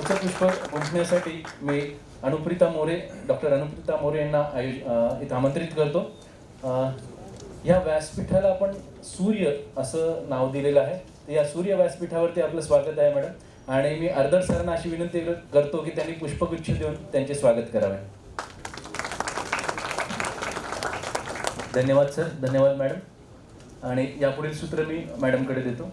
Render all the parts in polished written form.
पुष्पगुच्छ गुंफण्यासाठी मी डॉक्टर अनुप्रिता मोरे यांना इथं आमंत्रित करतो. ह्या व्यासपीठाला आपण सूर्य असं नाव दिलेलं आहे. तर या सूर्य व्यासपीठावरती आपलं स्वागत आहे मॅडम. आणि मी अर्दड सरांना अशी विनंती करतो की त्यांनी पुष्पगुच्छ देऊन त्यांचे स्वागत करावे. धन्यवाद सर, धन्यवाद मॅडम. आणि यापुढील सूत्र मी मॅडमकडे देतो.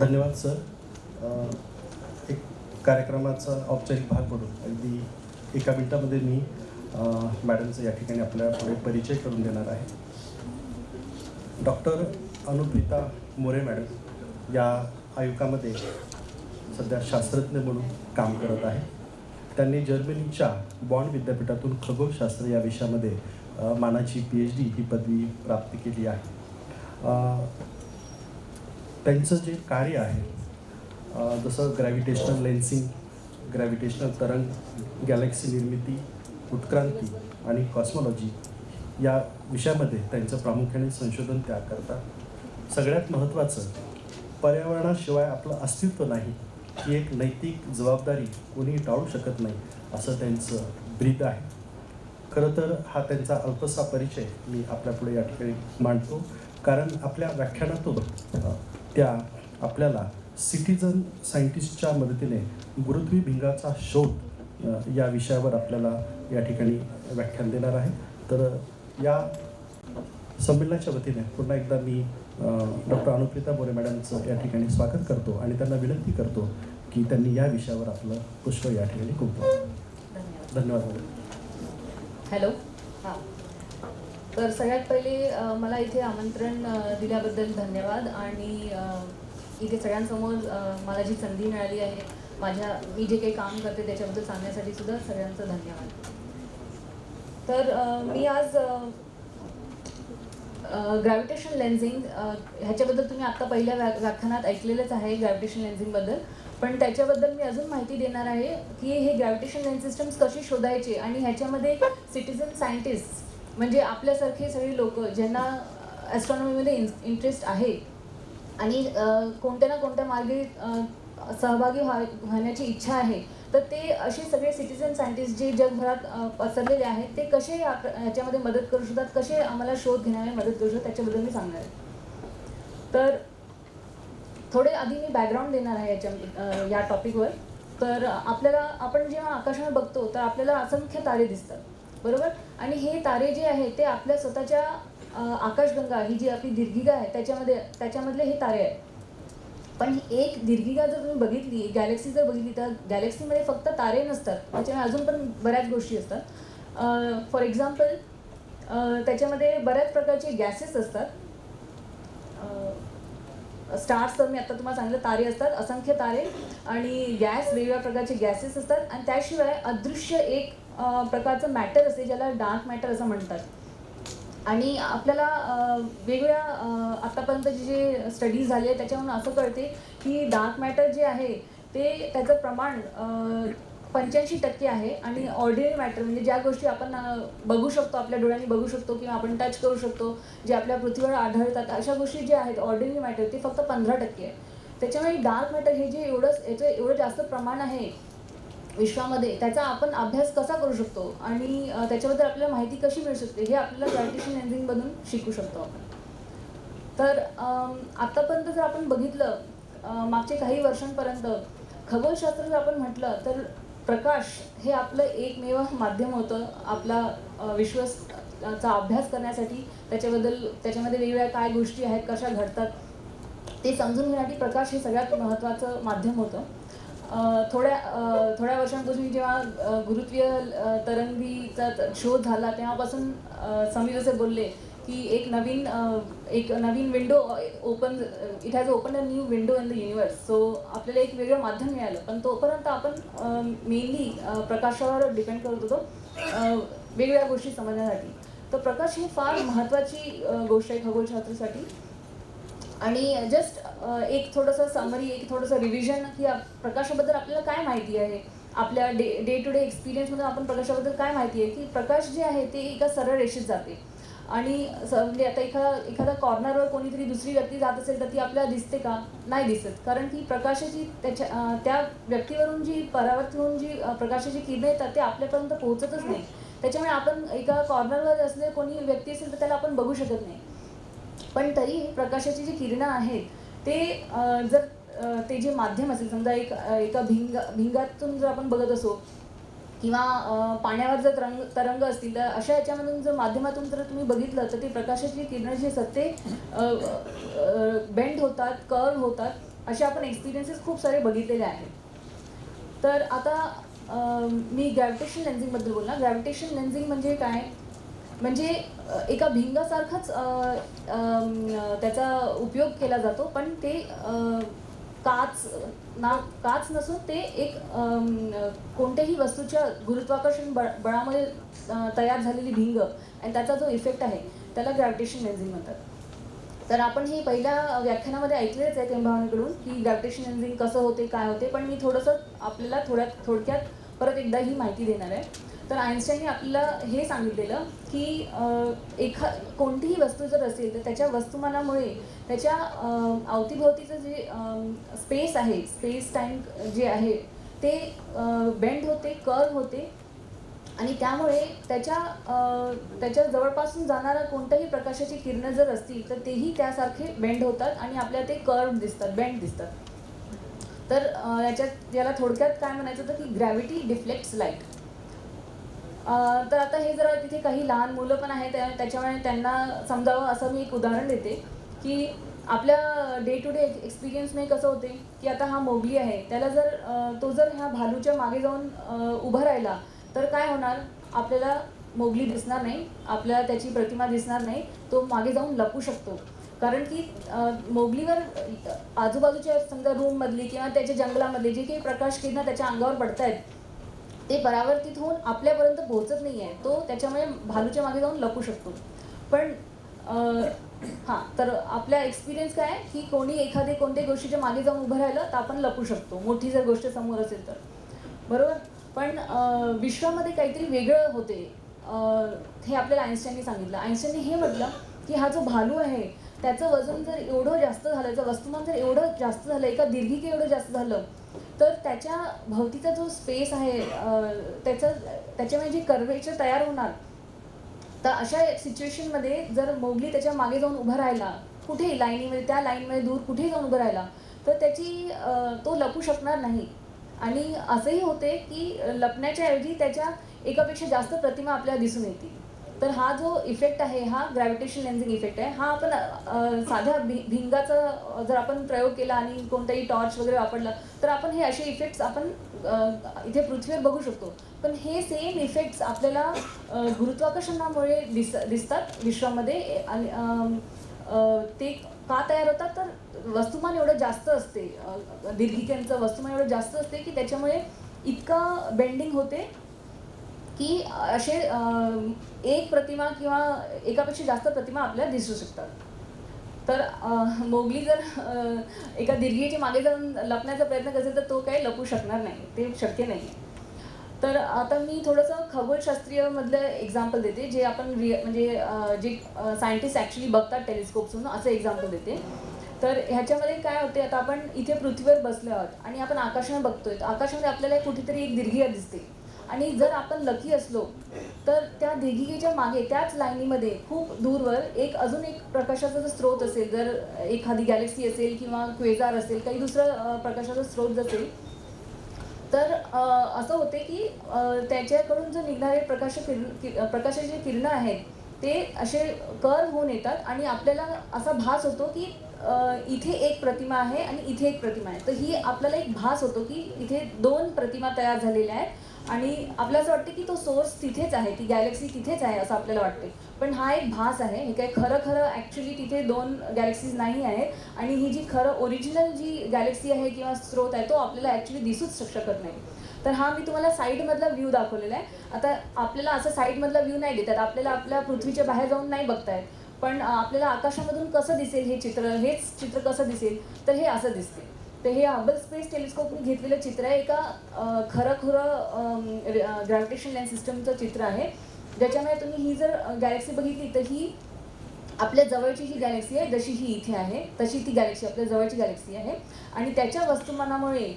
धन्यवाद सर. एक कार्यक्रमाचा औपचारिक भाग म्हणून अगदी एका मिनिटामध्ये मी मॅडमचा या ठिकाणी आपल्या पुढे परिचय करून देणार आहे. डॉक्टर अनुप्रिता मोरे मॅडम या आयुकामध्ये सध्या शास्त्रज्ञ म्हणून काम करत आहे. त्यांनी जर्मनीच्या बॉन विद्यापीठातून खगोलशास्त्र या विषयामध्ये मानाची PhD ही पदवी प्राप्त केली आहे. त्यांचं जे कार्य आहे जसं ग्रॅव्हिटेशनल लेन्सिंग, ग्रॅव्हिटेशनल तरंग, गॅलेक्सी निर्मिती, उत्क्रांती आणि कॉस्मॉलॉजी या विषयामध्ये त्यांचं प्रामुख्याने संशोधन त्या करतात. सगळ्यात महत्त्वाचं, पर्यावरणाशिवाय आपलं अस्तित्व नाही ही एक नैतिक जबाबदारी कोणी टाळू शकत नाही असं त्यांचं ब्रीद आहे. खरं तर हा त्यांचा अल्पसा परिचय मी आपल्यापुढे या ठिकाणी मांडतो, कारण आपल्या व्याख्यानातून त्या आपल्याला सिटिझन सायंटिस्टच्या मदतीने गुरुत्वभिंगाचा शोध या विषयावर आपल्याला या ठिकाणी व्याख्यान देणार आहे. तर या संमेलनाच्या वतीने पुन्हा एकदा मी डॉक्टर अनुप्रिता मोरे मॅडमचं या ठिकाणी स्वागत करतो आणि त्यांना विनंती करतो की त्यांनी या विषयावर आपलं पुष्प या ठिकाणी गुंफावं. धन्यवाद. हॅलो. हां, तर सगळ्यात पहिले मला इथे आमंत्रण दिल्याबद्दल धन्यवाद. आणि इथे सगळ्यांसमोर मला जी संधी मिळाली आहे, मी जे काही काम करते त्याच्याबद्दल सांगण्यासाठी सुद्धा सगळ्यांचं धन्यवाद. तर मी आज ग्रॅव्हिटेशन लेन्सिंग ह्याच्याबद्दल तुम्ही आत्ता पहिल्या व्याख्यानात ऐकलेलंच आहे ग्रॅव्हिटेशन लेन्सिंगबद्दल, पण त्याच्याबद्दल मी अजून माहिती देणार आहे की हे ग्रॅव्हिटेशन लेन्स सिस्टम्स कशी शोधायचे आणि ह्याच्यामध्ये सिटिझन सायंटिस्ट म्हणजे आपल्यासारखे सगळे लोक ज्यांना ॲस्ट्रॉनॉमीमध्ये इंटरेस्ट आहे आणि कोणत्या ना कोणत्या मार्गे सहभागी होण्याची इच्छा आहे, तर ते असे सगळे सिटिझन सायंटिस्ट जे जगभरात पसरलेले आहेत ते कसे ह्याच्यामध्ये मदत करू शकतात, कसे आम्हाला शोध घेण्यामध्ये मदत करू शकतात त्याच्याबद्दल मी सांगणार आहे. तर थोडे आधी मी बॅकग्राऊंड देणार आहे या टॉपिकवर. तर आपण जेव्हा आकाशाने बघतो तर आपल्याला असंख्य तारे दिसतात, बरोबर. आणि हे तारे जे आहेत ते आपल्या स्वतःच्या आकाशगंगा ही जी आपली दीर्घिका आहे त्याच्यामधले हे तारे आहेत. पण एक दीर्घिका जर तुम्ही बघितली, गॅलेक्सी जर बघितली, तर गॅलेक्सीमध्ये फक्त तारे नसतात, त्याच्यामध्ये अजून पण बऱ्याच गोष्टी असतात. फॉर एक्झाम्पल त्याच्यामध्ये बऱ्याच प्रकारचे गॅसेस असतात. स्टार्स तर मी आता तुम्हाला सांगितलं, तारे असतात, असंख्य तारे आणि गॅस, वेगवेगळ्या प्रकारचे गॅसेस असतात. आणि त्याशिवाय अदृश्य एक प्रकारचं मॅटर असते ज्याला डार्क मॅटर असं म्हणतात. आणि आपल्याला वेगवेगळ्या आतापर्यंत जे स्टडीज झाले आहे त्याच्यावरून असं कळते की डार्क मॅटर जे आहे ते त्याचं प्रमाण 85% आहे. आणि ऑर्डिनरी मॅटर म्हणजे ज्या गोष्टी आपण बघू शकतो, आपल्या डोळ्यांनी बघू शकतो किंवा आपण टच करू शकतो, जे आपल्या पृथ्वीवर आढळतात, अशा गोष्टी ज्या आहेत ऑर्डिनरी मॅटर ते फक्त 15% आहे. त्याच्यामुळे डार्क मॅटर हे जे याचं एवढं जास्त प्रमाण आहे विश्वामध्ये, त्याचा आपण अभ्यास कसा करू शकतो आणि त्याच्याबद्दल आपल्याला माहिती कशी मिळू शकते हे आपल्याला ग्रॅव्हिटेशन लेन्सिंगमधून शिकू शकतो आपण. तर आत्तापर्यंत जर आपण बघितलं मागचे काही वर्षांपर्यंत खगोलशास्त्र जर आपण म्हटलं तर प्रकाश हे आपलं एकमेव माध्यम होतं आपला विश्वाचा अभ्यास करण्यासाठी. त्याच्यामध्ये वेगवेगळ्या काय गोष्टी आहेत, कशा घडतात ते समजून घेण्यासाठी प्रकाश हे सगळ्यात महत्त्वाचं माध्यम होतं. थोड्या वर्षांपासून जेव्हा गुरुत्वीय तरंगीचा शोध झाला तेव्हापासून समीर जसे बोलले की एक नवीन window it has open a new window in the universe. So आपल्याला एक वेगळं माध्यम मिळालं, पण तोपर्यंत आपण मेनली प्रकाशावर डिपेंड करत होतो वेगवेगळ्या गोष्टी समजण्यासाठी. तर प्रकाश ही फार महत्त्वाची गोष्ट आहे खगोलशास्त्रासाठी. आणि जस्ट एक थोडंसं समरी, एक थोडंसं रिव्हिजन की प्रकाशाबद्दल आपल्याला काय माहिती आहे, आपल्या डे टू डे एक्सपिरियन्समधून आपण प्रकाशाबद्दल काय माहिती आहे की प्रकाश जे आहे ते एका सरळ रेषेत जाते. आणि म्हणजे आता एखादा कॉर्नरवर कोणीतरी दुसरी व्यक्ती जात असेल तर ती आपल्याला दिसते का? नाही दिसत, कारण की प्रकाशाची त्या व्यक्तीवरून जी परावर्तीतून जी प्रकाशाची किरणं येतात ते आपल्यापर्यंत पोहोचतच नाही. त्याच्यामुळे आपण एका कॉर्नरवर असले कोणी व्यक्ती असेल तर त्याला आपण बघू शकत नाही. पण तरी प्रकाशाची जी किरणं आहेत ते जर ते जे माध्यम असेल, समजा एका भिंगातून जर आपण बघत असो किंवा पाण्यावर जर तरंग असतील, तर अशा याच्यामधून जर माध्यमातून जर तुम्ही बघितलं तर ते प्रकाशाची किरणं जी असतात ते बेंड होतात, कर्व होतात. असे आपण एक्सपिरियन्सेस खूप सारे बघितलेले आहेत. तर आता मी ग्रॅव्हिटेशन लेन्झिंगबद्दल बोलणार. ग्रॅव्हिटेशन लेन्झिंग म्हणजे काय? म्हणजे एका भिंगासारखाच त्याचा उपयोग केला जातो, पण ते काच नसून ते एक कोणत्याही वस्तूच्या गुरुत्वाकर्षण बळामध्ये तयार झालेली भिंग आणि त्याचा जो इफेक्ट आहे त्याला ग्रॅव्हिटेशन लेन्झिंग म्हणतात. तर आपण हे पहिल्या व्याख्यानामध्ये ऐकलेच आहे टेंभावानीकडून की ग्रॅव्हिटेशन लेन्झिंग कसं होते, काय होते, पण मी थोडंसं आपल्याला थोडक्यात परत एकदा ही माहिती देणार आहे. तर आइन्स्टाईनने आपल्याला हे सांगितलेलं की कोणतीही वस्तू जर असेल तर त्याच्या वस्तुमानामुळे त्याच्या अवतीभोवतीचं जे स्पेस आहे, स्पेस टाईम जे आहे ते बेंड होते, कर्व होते आणि त्यामुळे त्याच्या जवळपासून जाणारा कोणत्याही प्रकाशाची किरणं जर असतील तर तेही त्यासारखे बेंड होतात आणि आपल्याला ते कर्व दिसतात, बेंड दिसतात. तर याला थोडक्यात काय म्हणायचं होतं की ग्रॅव्हिटी डिफ्लेक्ट्स लाईट. तर आता हे जरा तिथे काही लहान मुलं पण आहेत, त्याच्यामुळे त्यांना समजावं असं मी एक उदाहरण देते की आपल्या डे टू डे एक्सपिरियन्सने कसं होते की आता हा मोगली आहे, त्याला तो जर ह्या भालूच्या मागे जाऊन उभा राहिला तर काय होणार? आपल्याला मोगली दिसणार नाही, आपल्याला त्याची प्रतिमा दिसणार नाही, तो मागे जाऊन लपू शकतो. कारण की मोगलीवर आजूबाजूच्या समजा रूममधली किंवा त्याच्या जंगलामधले जे काही प्रकाश किरणं त्याच्या अंगावर पडत आहेत ते परावर्तित होऊन आपल्यापर्यंत पोहोचत नाही आहे, तो त्याच्यामुळे भालूच्या मागे जाऊन लपू शकतो. पण तर आपल्या एक्सपिरियन्स काय आहे की कोणत्याही गोष्टीच्या मागे जाऊन उभं राहिलं तर आपण लपू शकतो, मोठी जर गोष्ट समोर असेल तर, बरोबर. पण विश्वामध्ये काहीतरी वेगळं होते, हे आपल्याला आइन्स्टाईनने सांगितलं. आइन्स्टाईनने हे म्हटलं की हा जो भालू आहे त्याचं वजन जर एवढं जास्त झालं, त्याचं वस्तुमान जर एवढं जास्त झालं, एका दीर्घिके एवढं जास्त झालं, तर त्याच्या भोवतीचा जो स्पेस आहे त्याच्यामध्ये जी कर्वेचर तयार होणार, तर अशा सिच्युएशनमध्ये जर मोगली त्याच्या मागे जाऊन उभा राहिला कुठेही लाईनीमध्ये, त्या लाईनमध्ये दूर कुठेही जाऊन उभं राहिला तर तो लपू शकणार नाही. आणि असंही होते की लपण्याच्या ऐवजी त्याच्या एकापेक्षा जास्त प्रतिमा आपल्याला दिसून येतील. तर हा जो इफेक्ट आहे हा ग्रॅव्हिटेशन लेन्झिंग इफेक्ट आहे. हा आपण साध्या भिंगाचा जर आपण प्रयोग केला आणि कोणताही टॉर्च वगैरे वापरला तर आपण हे असे इफेक्ट्स आपण इथे पृथ्वीवर बघू शकतो. पण हे सेम इफेक्ट्स आपल्याला गुरुत्वाकर्षणामुळे दिसतात विश्वामध्ये. आणि ते का तयार होतात? तर वस्तुमान एवढं जास्त असते, दीर्घिकांचं वस्तुमान एवढं जास्त असते की त्याच्यामुळे इतकं बेंडिंग होते की असे एक प्रतिमा किंवा एकापेक्षा जास्त प्रतिमा आपल्याला दिसू शकतात. तर मोगली जर एका दीर्घिकेच्या मागे जाऊन लपण्याचा प्रयत्न करेल तर तो काही लपू शकणार नाही, ते शक्य नाही. तर आता मी थोडंसं खगोलशास्त्रीयमधलं एक्झाम्पल देते, जे आपण जे सायंटिस्ट ॲक्च्युली बघतात टेलिस्कोपसून, असं एक्झाम्पल देते. तर ह्याच्यामध्ये काय होते, आता आपण इथे पृथ्वीवर बसलो आहोत आणि आपण आकाशाने बघतोय, तर आकाशामध्ये आपल्याला कुठेतरी एक दीर्घिका दिसते. आणि जर आपण लकी असलो तर त्या दीर्घिकेच्या मागे त्याच लाईनीमध्ये खूप दूरवर अजून एक प्रकाशाचा जर स्रोत असेल, जर एखादी गॅलेक्सी असेल किंवा क्वेझार असेल, काही दुसरं प्रकाशाचा स्रोत असेल, तर असं होते की त्याच्याकडून जो निघणारे प्रकाशाचे किरणं आहेत ते असे कर्व होऊन येतात आणि आपल्याला असा भास होतो की इथे एक प्रतिमा आहे आणि इथे एक प्रतिमा आहे. तर ही आपल्याला एक भास होतो की इथे दोन प्रतिमा तयार झालेल्या आहेत आणि आपल्याला असं वाटतं की तो सोर्स तिथेच आहे, ती गॅलेक्सी तिथेच आहे असं आपल्याला वाटते. पण हा एक भास आहे, हे काय खरं ॲक्च्युली तिथे दोन गॅलेक्सीज नाही आहेत आणि ही जी ओरिजिनल जी गॅलेक्सी आहे किंवा स्रोत आहे तो आपल्याला ॲक्च्युली दिसूच शकत नाही. तर हा मी तुम्हाला साईडमधला व्ह्यू दाखवलेला आहे. आता आपल्याला असं साईडमधला व्ह्यू नाही देतात, आपल्याला आपल्या पृथ्वीच्या बाहेर जाऊन नाही बघतायत, पण आपल्याला आकाशामधून कसं दिसेल हेच चित्र कसं दिसेल, तर हे असं दिसते. तर हे हबल स्पेस टेलिस्कोपने घेतलेलं चित्र आहे, एका खरं ग्रॅव्हिटेशन लेन्स सिस्टमचं चित्र आहे. ज्याच्यामुळे तुम्ही ही जर गॅलेक्सी बघितली तर ही आपल्या जवळची जी गॅलेक्सी आहे जशी ही इथे आहे तशी ती गॅलेक्सी आपल्या जवळची गॅलेक्सी आहे. आणि त्याच्या वस्तुमानामुळे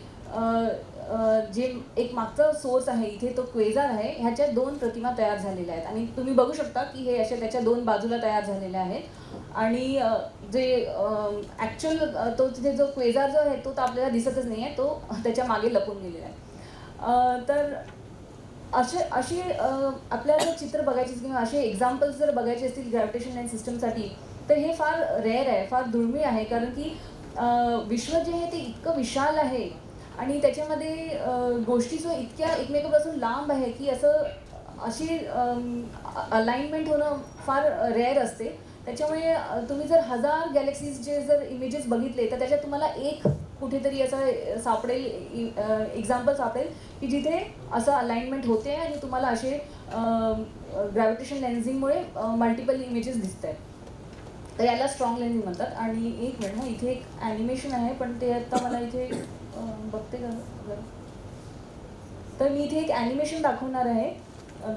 जे एक मागचा सोर्स आहे इथे तो क्वेझार आहे, ह्याच्या 2 प्रतिमा तयार झालेल्या आहेत आणि तुम्ही बघू शकता की हे अशा त्याच्या 2 बाजूला तयार झालेल्या आहेत. आणि जे ॲक्च्युअल तो तिथे जो क्वेझार जो आहे तो तर आपल्याला दिसतच नाही आहे, तो त्याच्या मागे लपून गेलेला आहे. तर अशी आपल्याला जर चित्र बघायची किंवा असे एक्झाम्पल्स जर बघायचे असतील ग्रॅव्हिटेशन लाईन सिस्टमसाठी तर हे फार रेअर आहे, फार दुर्मिळ आहे. कारण की विश्व जे आहे ते इतकं विशाल आहे आणि त्याच्यामध्ये गोष्टी जो इतक्या एकमेकांपासून लांब आहे की अशी अलाइनमेंट होणं फार रेअर असते. त्याच्यामुळे तुम्ही जर 1000 गॅलेक्सीजचे जर इमेजेस बघितले तर त्याच्यात तुम्हाला एक कुठेतरी असं सापडेल, एक्झाम्पल सापडेल की जिथे असं अलाइनमेंट होते आणि तुम्हाला असे ग्रॅव्हिटेशन लेन्झिंगमुळे मल्टिपल इमेजेस दिसत आहेत. तर याला स्ट्रॉंग लेन्झिंग म्हणतात. आणि एक मिनिट ना, इथे एक ॲनिमेशन आहे पण ते आता मला इथे बघते का जरा. तर मी इथे एक ॲनिमेशन दाखवणार आहे,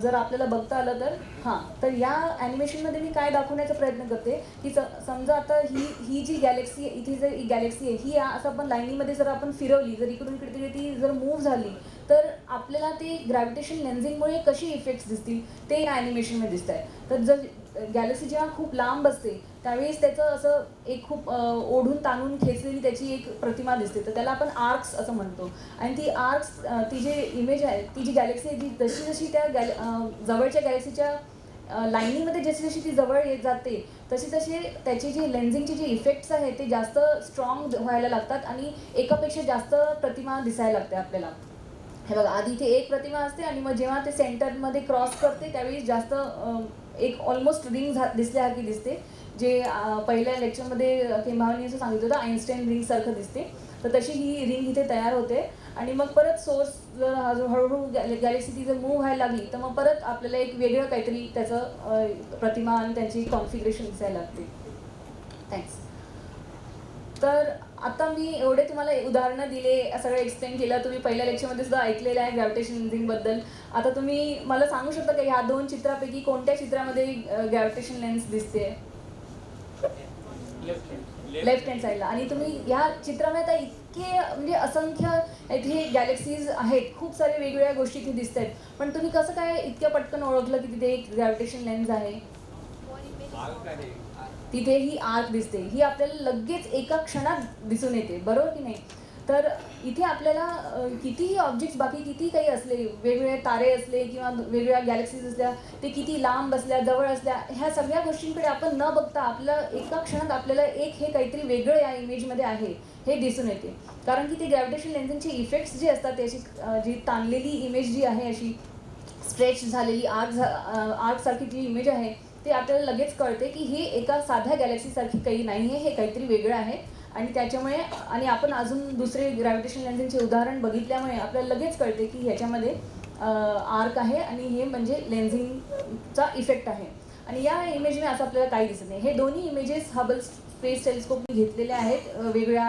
जर आपल्याला बघता आलं तर. हां, तर या ॲनिमेशनमध्ये मी काय दाखवण्याचा प्रयत्न करते की समजा आता ही जी गॅलेक्सी इथे जर ही गॅलेक्सी आहे ही असं आपण लाईनीमध्ये जर आपण फिरवली, जर इकडून इकडे ती जर मूव्ह झाली तर आपल्याला ते ग्रॅव्हिटेशन लेन्झिंगमुळे कशी इफेक्ट्स दिसतील ते या ॲनिमेशनमध्ये दिसत आहे. तर जर गॅलेक्सी जेव्हा खूप लांब असते त्यावेळेस त्याचं असं एक खूप ओढून ताणून खेचलेली त्याची एक प्रतिमा दिसते, तर त्याला आपण आर्क्स असं म्हणतो. आणि ती आर्क्स ती जे इमेज आहे ती जी गॅलेक्सी आहे ती जशी जशी त्या जवळच्या गॅलेक्सीच्या लाईनीमध्ये जशी जशी ती जवळ येत जाते तशी तशी त्याची जी लेन्झिंगचे जे इफेक्ट्स आहेत ते जास्त स्ट्रॉंग व्हायला लागतात आणि एकापेक्षा जास्त प्रतिमा दिसायला लागते आपल्याला. हे बघा, आधी इथे एक प्रतिमा असते आणि मग जेव्हा ते सेंटरमध्ये क्रॉस करते त्यावेळी जास्त एक ऑलमोस्ट रिंग दिसल्यासारखी दिसते, जे पहिल्या लेक्चरमध्ये केंभावनी असं सांगितलं होतं आईन्स्टाईन रिंगसारखं दिसते. तर तशी ही रिंग इथे तयार होते आणि मग परत सोर्स जर हळूहळू गॅलेक्सी ती जर मूव्ह व्हायला लागली तर मग परत आपल्याला एक वेगळं काहीतरी त्याचं प्रतिमा आणि त्याची कॉन्फिगरेशन दिसायला लागते. थँक्स. तर आता मी एवढे तुम्हाला उदाहरणं दिले, सगळं एक्सप्लेन केलं, तुम्ही पहिल्या लेक्चरमध्ये सुद्धा ऐकलेलं आहे ग्रॅव्हिटेशन लेन्झिंगबद्दल. आता तुम्ही मला सांगू शकता का ह्या 2 चित्रापैकी कोणत्या चित्रामध्ये ग्रॅव्हिटेशन लेन्स दिसते? लेफ्ट हँड साईडला. आणि तुम्ही ह्या चित्रामध्ये आता इतके म्हणजे असंख्य इथे गॅलेक्सीज आहेत, खूप साऱ्या वेगवेगळ्या गोष्टी इथे दिसत आहेत, पण तुम्ही कसं काय इतक्या पटकन ओळखलं की तिथे एक ग्रॅव्हिटेशन लेन्स आहे? तिथे ही आर्क दिसते, ही आपल्याला लगेच एका क्षणात दिसून येते, बरोबर की नाही? तर इथे आपल्याला कितीही ऑब्जेक्ट्स बाकी किती काही असले, वेगवेगळे तारे असले किंवा वेगवेगळ्या गॅलेक्सीज असल्या, ते किती लांब असल्या जवळ असल्या, ह्या सगळ्या गोष्टींकडे आपण न बघता आपल्याला एका क्षणात आपल्याला एक हे काहीतरी वेगळं या इमेजमध्ये आहे हे दिसून येते. कारण की ते ग्रॅव्हिटेशन लेन्झिंगचे इफेक्ट्स जे असतात त्याची जी ताणलेली इमेज जी आहे, अशी स्ट्रेच झालेली आर्कसारखी जी इमेज आहे ते आपल्याला लगेच कळते की हे एका साध्या गॅलेक्सीसारखी काही नाही आहे, हे काहीतरी वेगळं आहे. आणि त्याच्यामुळे आणि आपण अजून दुसरे ग्रॅव्हिटेशन लेन्झिंगचे उदाहरण बघितल्यामुळे आपल्याला लगेच कळते की ह्याच्यामध्ये आर्क आहे आणि हे म्हणजे लेन्झिंगचा इफेक्ट आहे. आणि या इमेजने असं आपल्याला काही दिसत नाही. हे दोन्ही इमेजेस हबल स्पेस टेलिस्कोपने घेतलेले आहेत, वेगवेगळ्या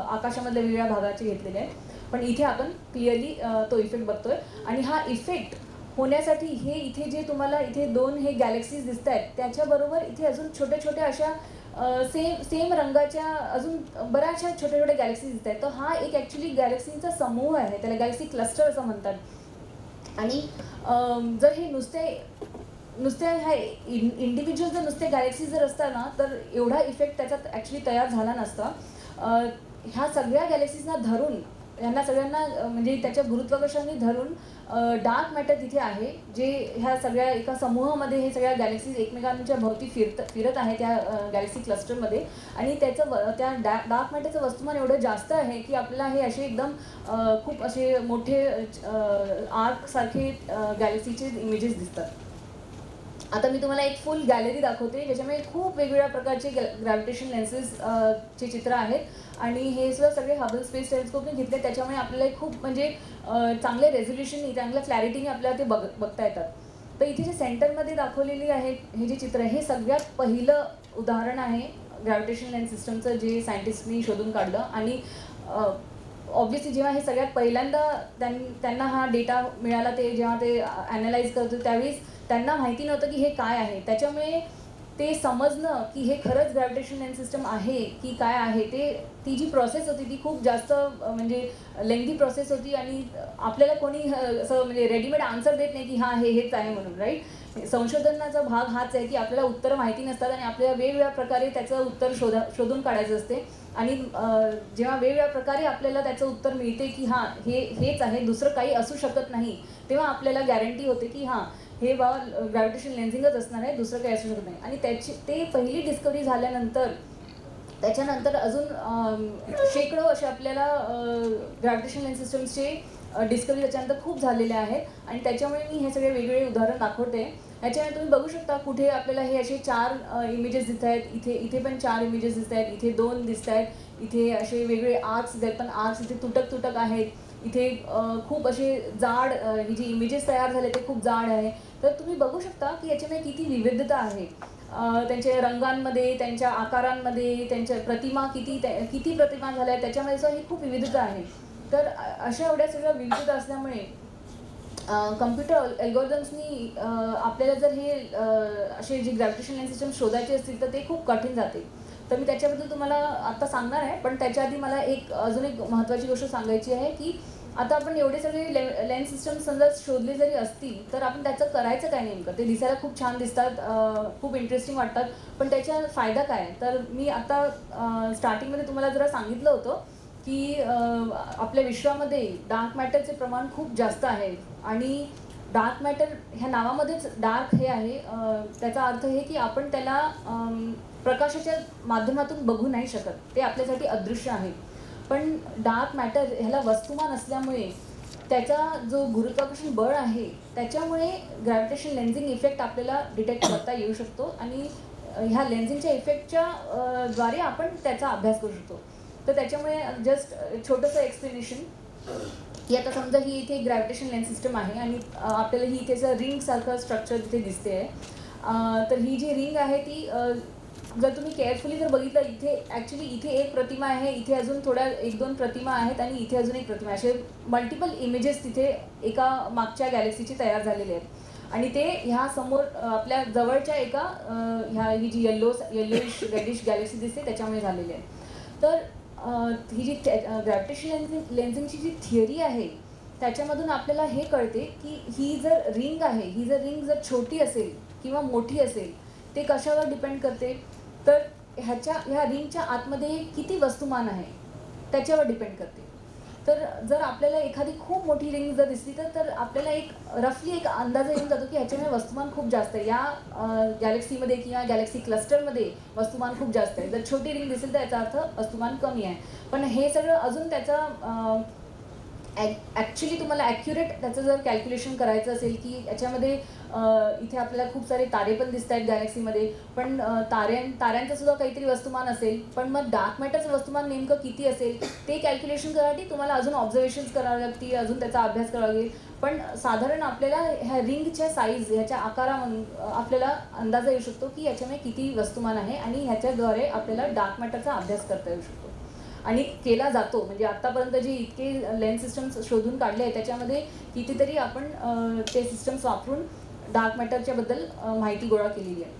आकाशामधल्या वेगवेगळ्या भागाचे घेतलेले आहेत, पण इथे आपण क्लिअरली तो इफेक्ट बघतोय. आणि हा इफेक्ट होण्यासाठी हे इथे जे तुम्हाला इथे 2 हे गॅलेक्सीज दिसत आहेत त्याच्याबरोबर इथे अजून छोट्या छोट्या अशा सेम रंगाच्या अजून बऱ्याचशा छोट्या छोट्या गॅलेक्सीज दिसत आहेत. तर हा एक ॲक्च्युली गॅलेक्सींचा समूह आहे, त्याला गॅलेक्सी क्लस्टर असं म्हणतात. आणि जर हे नुसत्या ह्या इंडिव्हिज्युअल जर नुसते गॅलेक्सीज जर असता ना तर एवढा इफेक्ट त्याच्यात ॲक्च्युली तयार झाला नसता. ह्या सगळ्या गॅलेक्सीजना धरून, यांना सगळ्यांना म्हणजे त्याच्या गुरुत्वाकर्षणाने धरून डार्क मॅटर तिथे आहे, जे ह्या सगळ्या एका समूहामध्ये हे सगळ्या गॅलेक्सीज एकमेकांच्या भोवती फिरत आहे त्या गॅलेक्सी क्लस्टरमध्ये. आणि त्याचं त्या डार्क मॅटरचं वस्तुमान एवढं जास्त आहे की आपल्याला हे असे एकदम खूप असे मोठे आर्कसारखे गॅलेक्सीचे इमेजेस दिसतात. आता मी तुम्हाला एक फुल गॅलरी दाखवते ज्याच्यामध्ये खूप वेगवेगळ्या प्रकारचे ग्रॅव्हिटेशन लेन्सेस चे चित्र आहेत. आणि हे सुद्धा सगळे हबल स्पेस टेलिस्कोपने घेतले, त्याच्यामुळे आपल्याला खूप म्हणजे चांगले रेझोल्युशननी, चांगल्या क्लॅरिटीने आपल्याला ते बघता येतात. तर इथे जे सेंटरमध्ये दाखवलेली आहे हे जे चित्र आहे हे सगळ्यात पहिलं उदाहरण आहे ग्रॅव्हिटेशन लेन्स सिस्टमचं, जे सायंटिस्टनी शोधून काढलं. आणि ऑब्व्हियसली जेव्हा हे सगळ्यात पहिल्यांदा त्यांना हा डेटा मिळाला, ते जेव्हा ते ॲनालाइज करतो त्यावेळेस त्यांना माहिती नव्हतं की हे काय आहे. त्याच्यामुळे ते समजणं की हे खरंच ग्रॅव्हिटेशन लेन्स सिस्टम आहे की काय आहे, ती जी प्रोसेस होती ती खूप जास्त म्हणजे लेंथी प्रोसेस होती. आणि आपल्याला कोणी असं म्हणजे रेडीमेड आन्सर देत नाही की हां हेच आहे म्हणून, राईट. संशोधनाचा भाग हाच आहे की आपल्याला उत्तरं माहिती नसतात आणि आपल्याला वेगवेगळ्या प्रकारे त्याचं उत्तर शोधून काढायचं असते. आणि जेव्हा वेगवेगळ्या प्रकारे आपल्याला त्याचं उत्तर मिळते की हां हेच आहे, दुसरं काही असू शकत नाही, तेव्हा आपल्याला गॅरंटी होते की हां हे ग्रॅव्हिटेशन लेन्सिंगच असणार आहे, दुसरं काही असू शकत नाही. आणि ते पहिली डिस्कवरी झाल्यानंतर त्याच्यानंतर अजून शेकडो असे आपल्याला ग्रॅव्हिटेशन लेन्स सिस्टम्सचे डिस्कवरी त्याच्यानंतर खूप झालेले आहेत. आणि त्याच्यामुळे मी हे सगळे वेगवेगळे उदाहरण दाखवते. ह्याच्यामध्ये तुम्ही बघू शकता कुठे आपल्याला हे असे 4 इमेजेस दिसत आहेत, इथे पण 4 इमेजेस दिसत आहेत, इथे 2 दिसत आहेत, इथे असे वेगळे आर्क्स दिसत आहेत, पण आर्क्स इथे तुटक आहेत, इथे खूप असे जाड ही जी इमेजेस तयार झाले ते खूप जाड आहे. तर तुम्ही बघू शकता की याच्यामध्ये किती विविधता आहे, त्यांच्या रंगांमध्ये, त्यांच्या आकारांमध्ये, त्यांच्या प्रतिमा किती प्रतिमा झाल्या आहेत त्याच्यामध्ये सुद्धा ही खूप विविधता आहे. तर अशा एवढ्या सगळ्या विविधता असल्यामुळे कम्प्युटर अल्गोरिदम्सनी आपल्याला जर हे असे जे ग्रॅव्हिटेशन लेन्स सिस्टम शोधायचे असतील तर ते खूप कठीण जाते. तर मी त्याच्याबद्दल तुम्हाला आत्ता सांगणार आहे, पण त्याच्या आधी मला अजून एक महत्त्वाची गोष्ट सांगायची आहे की आता आपण एवढे सगळे लेन्स सिस्टम समजा शोधले जरी असतील तर आपण त्याचं करायचं काय नेमकं. ते दिसायला खूप छान दिसतात, खूप इंटरेस्टिंग वाटतात, पण त्याचा फायदा काय. तर मी आता स्टार्टिंगमध्ये तुम्हाला जरा सांगितलं होतं की आपल्या विश्वामध्ये डार्क मॅटरचे प्रमाण खूप जास्त आहे. आणि डार्क मॅटर ह्या नावामध्येच डार्क हे आहे, त्याचा अर्थ हे की आपण त्याला प्रकाशाच्या माध्यमातून बघू नाही शकत, ते आपल्यासाठी अदृश्य आहे. पण डार्क मॅटर ह्याला वस्तुमान असल्यामुळे त्याचा जो गुरुत्वाकर्षण बळ आहे त्याच्यामुळे ग्रॅव्हिटेशन लेन्झिंग इफेक्ट आपल्याला डिटेक्ट करता येऊ शकतो. आणि ह्या लेन्झिंगच्या इफेक्टच्या द्वारे आपण त्याचा अभ्यास करू शकतो. तर त्याच्यामुळे जस्ट छोटंसं एक्सप्लेनेशन की आता समजा ही इथे ग्रॅव्हिटेशन लेन्स सिस्टम आहे आणि आपल्याला ही इथेचं रिंगसारखं स्ट्रक्चर तिथे दिसते आहे. तर ही जी रिंग आहे ती जर तुम्ही केअरफुली जर बघितलं इथे ॲक्च्युली इथे एक प्रतिमा आहे, इथे अजून थोड्या 1-2 प्रतिमा आहेत आणि इथे अजून एक प्रतिमा, असे मल्टिपल इमेजेस तिथे एका मागच्या गॅलेक्सीची तयार झालेले आहेत. आणि ते ह्या समोर आपल्या जवळच्या एका ही जी येल्लोइश रेडिश गॅलेक्सी दिसते त्याच्यामुळे झालेली आहे. तर ही जी ग्रॅव्हिटेशन लेन्झिंगची जी थिअरी आहे त्याच्यामधून आपल्याला हे कळते की ही जर रिंग जर छोटी असेल किंवा मोठी असेल ते कशावर डिपेंड करते. तर ह्या रिंगच्या आतमध्ये किती वस्तुमान आहे त्याच्यावर डिपेंड करते. तर जर आपल्याला एखादी खूप मोठी रिंग जर दिसली तर आपल्याला रफली एक अंदाज येऊन जातो की ह्याच्यामध्ये वस्तुमान खूप जास्त आहे, या गॅलेक्सीमध्ये किंवा गॅलेक्सी क्लस्टरमध्ये वस्तुमान खूप जास्त आहे. जर छोटी रिंग दिसेल तर याचा अर्थ वस्तुमान कमी आहे. पण हे सगळं अजून त्याचा ॲक्च्युली तुम्हाला ॲक्युरेट त्याचं जर कॅल्क्युलेशन करायचं असेल की याच्यामध्ये इथे आपल्याला खूप सारे तारे पण दिसत आहेत गॅलेक्सीमध्ये, पण ताऱ्यांचं सुद्धा काहीतरी वस्तुमान असेल, पण मग डार्क मॅटरचं वस्तुमान नेमकं किती असेल ते कॅल्क्युलेशन करायसाठी तुम्हाला अजून ऑब्झर्वेशन्स करावे लागतील, अजून त्याचा अभ्यास करावा लागेल. पण साधारण आपल्याला ह्या रिंगच्या साईज ह्याच्या आकारामधून आपल्याला अंदाज येऊ शकतो की याच्यामध्ये किती वस्तुमान आहे आणि ह्याच्याद्वारे आपल्याला डार्क मॅटरचा अभ्यास करता येऊ शकतो आणि केला जातो. म्हणजे आत्तापर्यंत जे इतके लेन्स सिस्टम्स शोधून काढले आहे त्याच्यामध्ये कितीतरी आपण ते सिस्टम्स वापरून डार्क मॅटरच्याबद्दल माहिती गोळा केलेली आहे.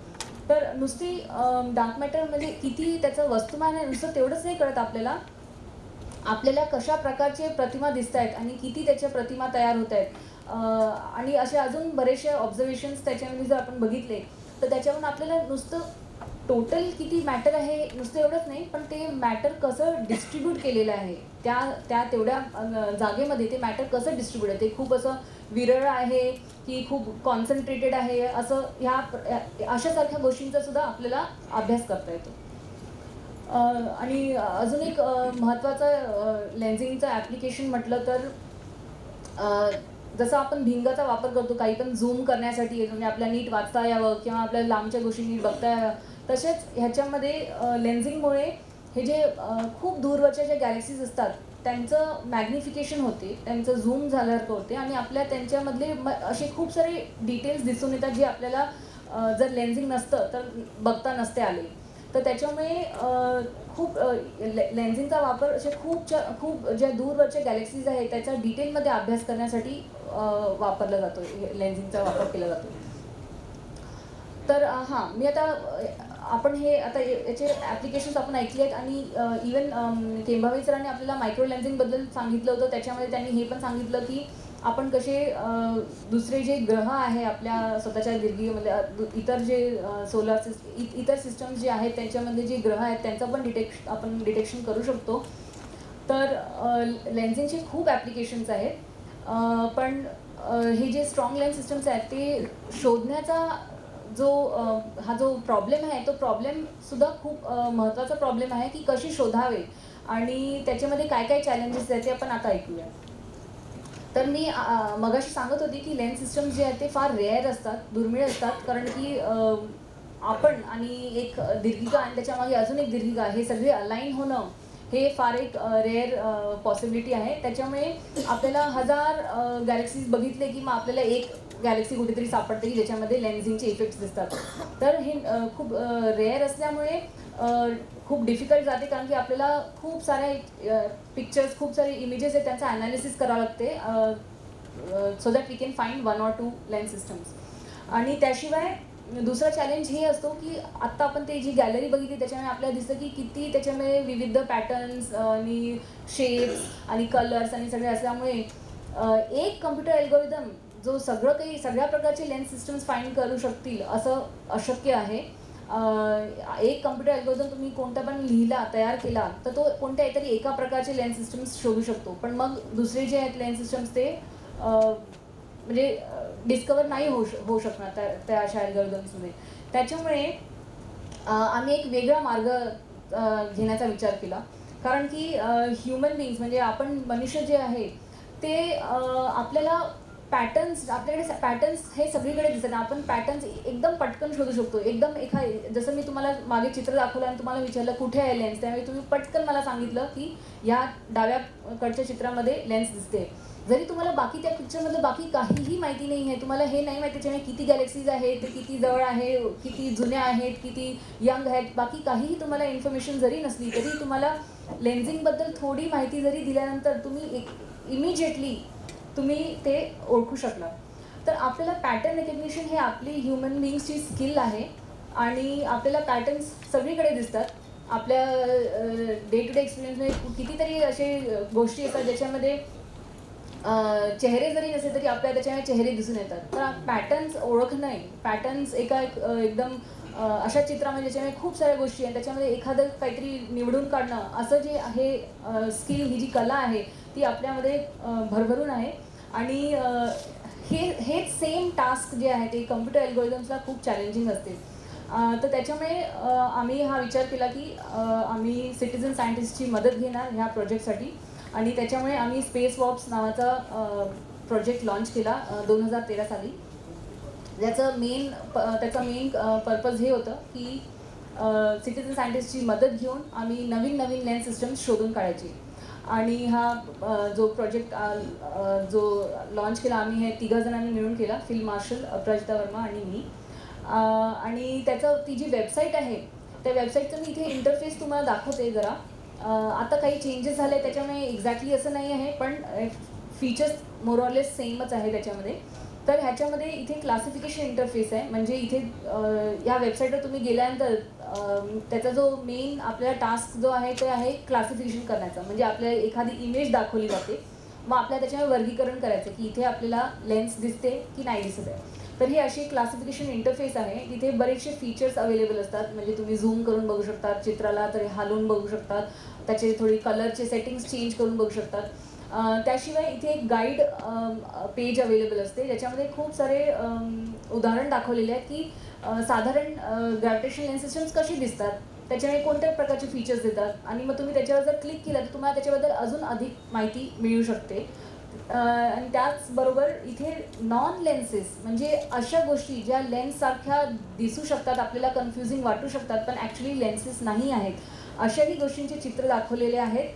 तर नुसती डार्क मॅटर म्हणजे किती त्याचं वस्तुमान आहे नुसतं तेवढंच नाही कळत आपल्याला कशा प्रकारचे प्रतिमा दिसत आहेत आणि किती त्याच्या प्रतिमा तयार होत आहेत आणि असे अजून बरेचसे ऑब्झर्वेशन्स त्याच्यामध्ये जर आपण बघितले तर त्याच्यावरून आपल्याला नुसतं टोटल किती मॅटर आहे नुसतं एवढंच नाही, पण ते मॅटर कसं डिस्ट्रीब्यूट केलेलं आहे त्या तेवढ्या जागेमध्ये ते मॅटर कसं डिस्ट्रीब्यूट आहे, ते खूप असं विरळ आहे की खूप कॉन्सन्ट्रेटेड आहे, असं अशासारख्या गोष्टींचा सुद्धा आपल्याला अभ्यास करता येतो. आणि अजून एक महत्त्वाचं लेन्झिंगचं ॲप्लिकेशन म्हटलं तर जसं आपण भिंगाचा वापर करतो काही पण झूम करण्यासाठी, म्हणजे आपल्याला नीट वाचता यावं किंवा आपल्याला लांबच्या गोष्टी नीट बघता यावं, तसेच ह्याच्यामध्ये लेन्झिंगमुळे हे जे खूप दूरवरच्या ज्या गॅलेक्सीज असतात त्यांचं मॅग्निफिकेशन होते, त्यांचं झूम झाल्यासारखं होते आणि आपल्या त्यांच्यामधले असे खूप सारे डिटेल्स दिसून येतात जे आपल्याला जर लेन्झिंग नसतं तर बघता नसते आले. तर त्याच्यामुळे खूप लेन्झिंगचा वापर असे खूप ज्या दूरवरच्या गॅलेक्सीज आहेत त्याचा डिटेलमध्ये अभ्यास करण्यासाठी वापरला जातो, लेन्झिंगचा वापर केला जातो. तर हां, मी आता आपण हे आता याचे ॲप्लिकेशन्स आपण ऐकले आहेत आणि इवन केंभावी सरांनी आपल्याला मायक्रो लेन्सिंगबद्दल सांगितलं होतं. त्याच्यामध्ये त्यांनी हे पण सांगितलं की आपण कसे दुसरे जे ग्रह आहे आपल्या स्वतःच्या दीर्घिकेमध्ये इतर जे सोलर इतर सिस्टम्स जे आहेत त्यांच्यामध्ये जे ग्रह आहेत त्यांचं पण आपण डिटेक्शन करू शकतो. तर लेन्सिंगचे खूप ॲप्लिकेशन्स आहेत. पण हे जे स्ट्रॉंग लेन्स सिस्टम्स आहेत ते शोधण्याचा हा जो प्रॉब्लेम आहे तो प्रॉब्लेमसुद्धा खूप महत्त्वाचा प्रॉब्लेम आहे की कशी शोधावे आणि त्याच्यामध्ये काय काय चॅलेंजेस आहेत ते आपण आता ऐकूया. तर मी मगाशी सांगत होती की लेन्स सिस्टम्स जे आहेत ते फार रेअर असतात, दुर्मिळ असतात. कारण की आपण आणि एक दीर्घिका आणि त्याच्यामागे अजून एक दीर्घिका हे सगळे अलाईन होणं हे फार एक रेअर पॉसिबिलिटी आहे. त्याच्यामुळे आपल्याला 1000 गॅलेक्सीज बघितले की मग आपल्याला एक गॅलेक्सी कुठेतरी सापडते की ज्याच्यामध्ये लेन्सिंगचे इफेक्ट्स दिसतात. तर हे खूप रेअर असल्यामुळे खूप डिफिकल्ट जाते. कारण की आपल्याला खूप साऱ्या पिक्चर्स, खूप सारे इमेजेस आहेत त्यांचं ॲनालिसिस करावं लागते so that we can find 1 or 2 lens systems. आणि त्याशिवाय दुसरा चॅलेंज हे असतो की आत्ता आपण ते जी गॅलरी बघितली त्याच्यामुळे आपल्याला दिसतं की किती त्याच्यामध्ये विविध पॅटर्न्स आणि शेप्स आणि कलर्स आणि सगळे असल्यामुळे एक कम्प्युटर अल्गोरिदम जो सगळ्या प्रकारचे लेन्स सिस्टम्स फाइंड करू शकतील असं अशक्य आहे. एक कम्प्युटर अल्गोरिदम तुम्ही कोणता पण लिहिला, तयार केला तर तो कोणत्याही तरी एका प्रकारचे लेन्स सिस्टम्स शोधू शकतो. पण मग दुसरे जे आहेत लेन्स सिस्टम्स ते म्हणजे डिस्कवर नाही होऊ शकणार त्या अशा अल्गोरिदम्समध्ये. त्याच्यामुळे आम्ही एक वेगळा मार्ग घेण्याचा विचार केला. कारण की ह्युमन बीइंग्स म्हणजे आपण मनुष्य जे आहे ते आपल्याला आपल्याकडे पॅटर्न्स हे सगळीकडे दिसतात. आपण पॅटर्न्स एकदम पटकन शोधू शकतो. एकदम जसं मी तुम्हाला मागे चित्र दाखवलं आणि तुम्हाला विचारलं कुठे आहे लेन्स, त्यावेळी तुम्ही पटकन मला सांगितलं की या डाव्याकडच्या चित्रामध्ये लेन्स दिसते. जरी तुम्हाला बाकी त्या पिक्चरमधलं बाकी काहीही माहिती नाही आहे, तुम्हाला हे नाही माहिती त्याच्यामुळे किती गॅलेक्सीज आहेत, ते किती जवळ आहे, किती जुन्या आहेत, किती यंग आहेत, बाकी काहीही तुम्हाला इन्फॉर्मेशन जरी नसली तरी तुम्हाला लेन्सिंगबद्दल थोडी माहिती जरी दिल्यानंतर तुम्ही इमिजिएटली तुम्ही ते ओळखू शकणार. तर आपल्याला पॅटर्न रिकग्निशन हे आपली ह्युमन बीइंग्सची स्किल आहे आणि आपल्याला पॅटर्न्स सगळीकडे दिसतात. आपल्या डे टू डे एक्सपिरियन्समध्ये कितीतरी असे गोष्टी असतात ज्याच्यामध्ये चेहरे जरी नसले तरी आपल्याला त्याच्यामध्ये चेहरे दिसून येतात. तर पॅटर्न्स ओळखणं, पॅटर्न्स एकदम अशा चित्रामध्ये ज्याच्यामध्ये खूप साऱ्या गोष्टी आहेत त्याच्यामध्ये एखादं काहीतरी निवडून काढणं असं जे आहे स्किल, ही जी कला आहे ती आपल्यामध्ये भरभरून आहे. आणि हेच सेम टास्क जे आहे ते कम्प्युटर अल्गोरिदम्सला खूप चॅलेंजिंग असते. तर त्याच्यामुळे आम्ही हा विचार केला की आम्ही सिटिझन सायंटिस्टची मदत घेणार ह्या प्रोजेक्टसाठी. आणि त्याच्यामुळे आम्ही स्पेस वॉक्स नावाचा प्रोजेक्ट लॉन्च केला 2013 साली. त्याचा मेन पर्पज हे होतं की सिटिझन सायंटिस्टची मदत घेऊन आम्ही नवीन लेन्स सिस्टम्स शोधून काढायची. आणि हा जो प्रोजेक्ट जो लॉन्च केला आम्ही हे 3 जणांनी मिळून केला, फील्ड मार्शल अपराजिता वर्मा आणि मी. आणि ती जी वेबसाईट आहे त्या वेबसाईटचं मी इथे इंटरफेस तुम्हाला दाखवते जरा. आता काही चेंजेस झाले त्याच्यामुळे एक्झॅक्टली असं नाही आहे पण फीचर्स मोरऑरलेस सेमच आहे त्याच्यामध्ये. तर ह्याच्यामध्ये इथे क्लासिफिकेशन इंटरफेस आहे. म्हणजे इथे या वेबसाईटवर तुम्ही गेल्यानंतर त्याचा जो मेन आपल्याला टास्क जो आहे ते आहे क्लासिफिकेशन करण्याचा. म्हणजे आपल्याला एखादी इमेज दाखवली जाते, मग आपल्याला त्याच्यावर वर्गीकरण करायचं की इथे आपल्याला लेन्स दिसते की नाही दिसत आहे. तर ही अशी क्लासिफिकेशन इंटरफेस आहे. तिथे बरेचसे फीचर्स अवेलेबल असतात. म्हणजे तुम्ही झूम करून बघू शकता, चित्राला तरी हलवून बघू शकतात, त्याचे थोडी कलरचे सेटिंग्स चेंज करून बघू शकतात. त्याशिवाय इथे एक गाईड पेज अवेलेबल असते ज्याच्यामध्ये खूप सारे उदाहरण दाखवलेले आहेत की साधारण ग्रॅव्हिटेशनल लेन्स सिस्टम्स कशी दिसतात, त्याच्यामुळे कोणत्या प्रकारचे फीचर्स देतात. आणि मग तुम्ही त्याच्यावर जर क्लिक केलं तर तुम्हाला त्याच्याबद्दल अजून अधिक माहिती मिळू शकते. आणि त्याचबरोबर इथे नॉन लेन्सेस म्हणजे अशा गोष्टी ज्या लेन्ससारख्या दिसू शकतात, आपल्याला कन्फ्युजिंग वाटू शकतात पण ॲक्च्युली लेन्सेस नाही आहेत, अशाही गोष्टींचे चित्र दाखवलेले आहेत.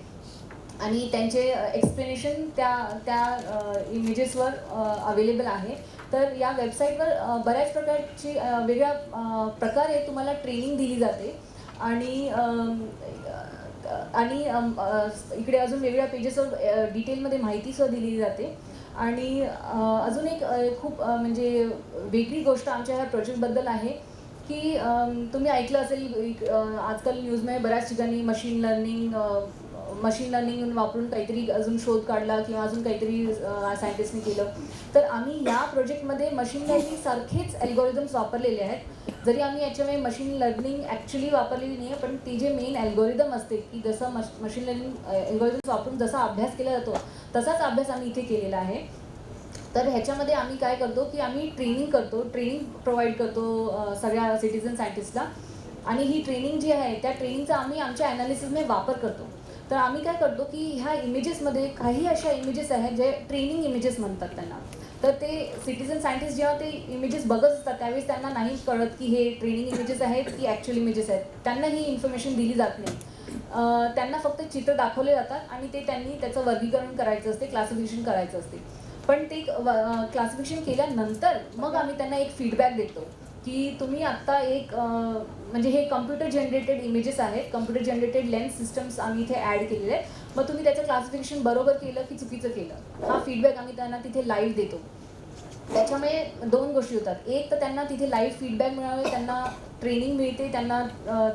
आणि त्यांचे एक्सप्लेनेशन त्या इमेजेसवर अवेलेबल आहे. तर या वेबसाईटवर बऱ्याच प्रकारची वेगळ्या प्रकारे तुम्हाला ट्रेनिंग दिली जाते. आणि इकडे अजून वेगवेगळ्या पेजेसवर डिटेलमध्ये माहितीसुद्धा दिली जाते. आणि अजून एक खूप म्हणजे वेगळी गोष्ट आमच्या ह्या प्रोजेक्टबद्दल आहे की तुम्ही ऐकलं असेल आजकाल न्यूजमध्ये बऱ्याच ठिकाणी मशीन लर्निंग वापरून काहीतरी अजून शोध काढला किंवा अजून काहीतरी सायंटिस्टने केलं. तर आम्ही या प्रोजेक्टमध्ये मशीन लर्निंग सारखेच अल्गोरिदम्स वापरलेले आहेत. जरी आम्ही याच्यामध्ये मशीन लर्निंग ॲक्च्युली वापरलेली नाही आहे, पण ती जे मेन अल्गोरिदम असते की जसं मशीन लर्निंग अल्गोरिदम्स वापरून जसा अभ्यास केला जातो तसाच अभ्यास आम्ही इथे केलेला आहे. तर ह्याच्यामध्ये आम्ही काय करतो की आम्ही ट्रेनिंग प्रोव्हाइड करतो सगळ्या सिटिझन सायंटिस्टला. आणि ही ट्रेनिंग जी आहे त्या ट्रेनिंगचा आम्ही आमच्या ॲनालिसिसमध्ये वापर करतो. तर आम्ही काय करतो की ह्या इमेजेसमध्ये काही अशा इमेजेस आहेत जे ट्रेनिंग इमेजेस म्हणतात त्यांना. तर ते सिटिझन सायंटिस्ट जेव्हा ते इमेजेस बघत असतात त्यावेळेस त्यांना नाही कळत की हे ट्रेनिंग इमेजेस आहेत की ॲक्च्युअल इमेजेस आहेत. त्यांना ही इन्फॉर्मेशन दिली जात नाही. त्यांना फक्त चित्र दाखवले जातात आणि त्यांनी त्याचं वर्गीकरण करायचं असते, क्लासिफिकेशन करायचं असते. पण ते क्लासिफिकेशन केल्यानंतर मग आम्ही त्यांना एक फीडबॅक देतो की तुम्ही आत्ता एक म्हणजे हे कम्प्युटर जनरेटेड इमेजेस आहेत, कम्प्युटर जनरेटेड लेन्स सिस्टम्स आम्ही इथे ॲड केलेले आहेत. मग तुम्ही त्याचं क्लासिफिकेशन बरोबर केलं की चुकीचं केलं हा फीडबॅक आम्ही त्यांना तिथे लाईव्ह देतो. त्याच्यामुळे 2 गोष्टी होतात. एक तर त्यांना तिथे लाईव्ह फीडबॅक मिळावे, त्यांना ट्रेनिंग मिळते, त्यांना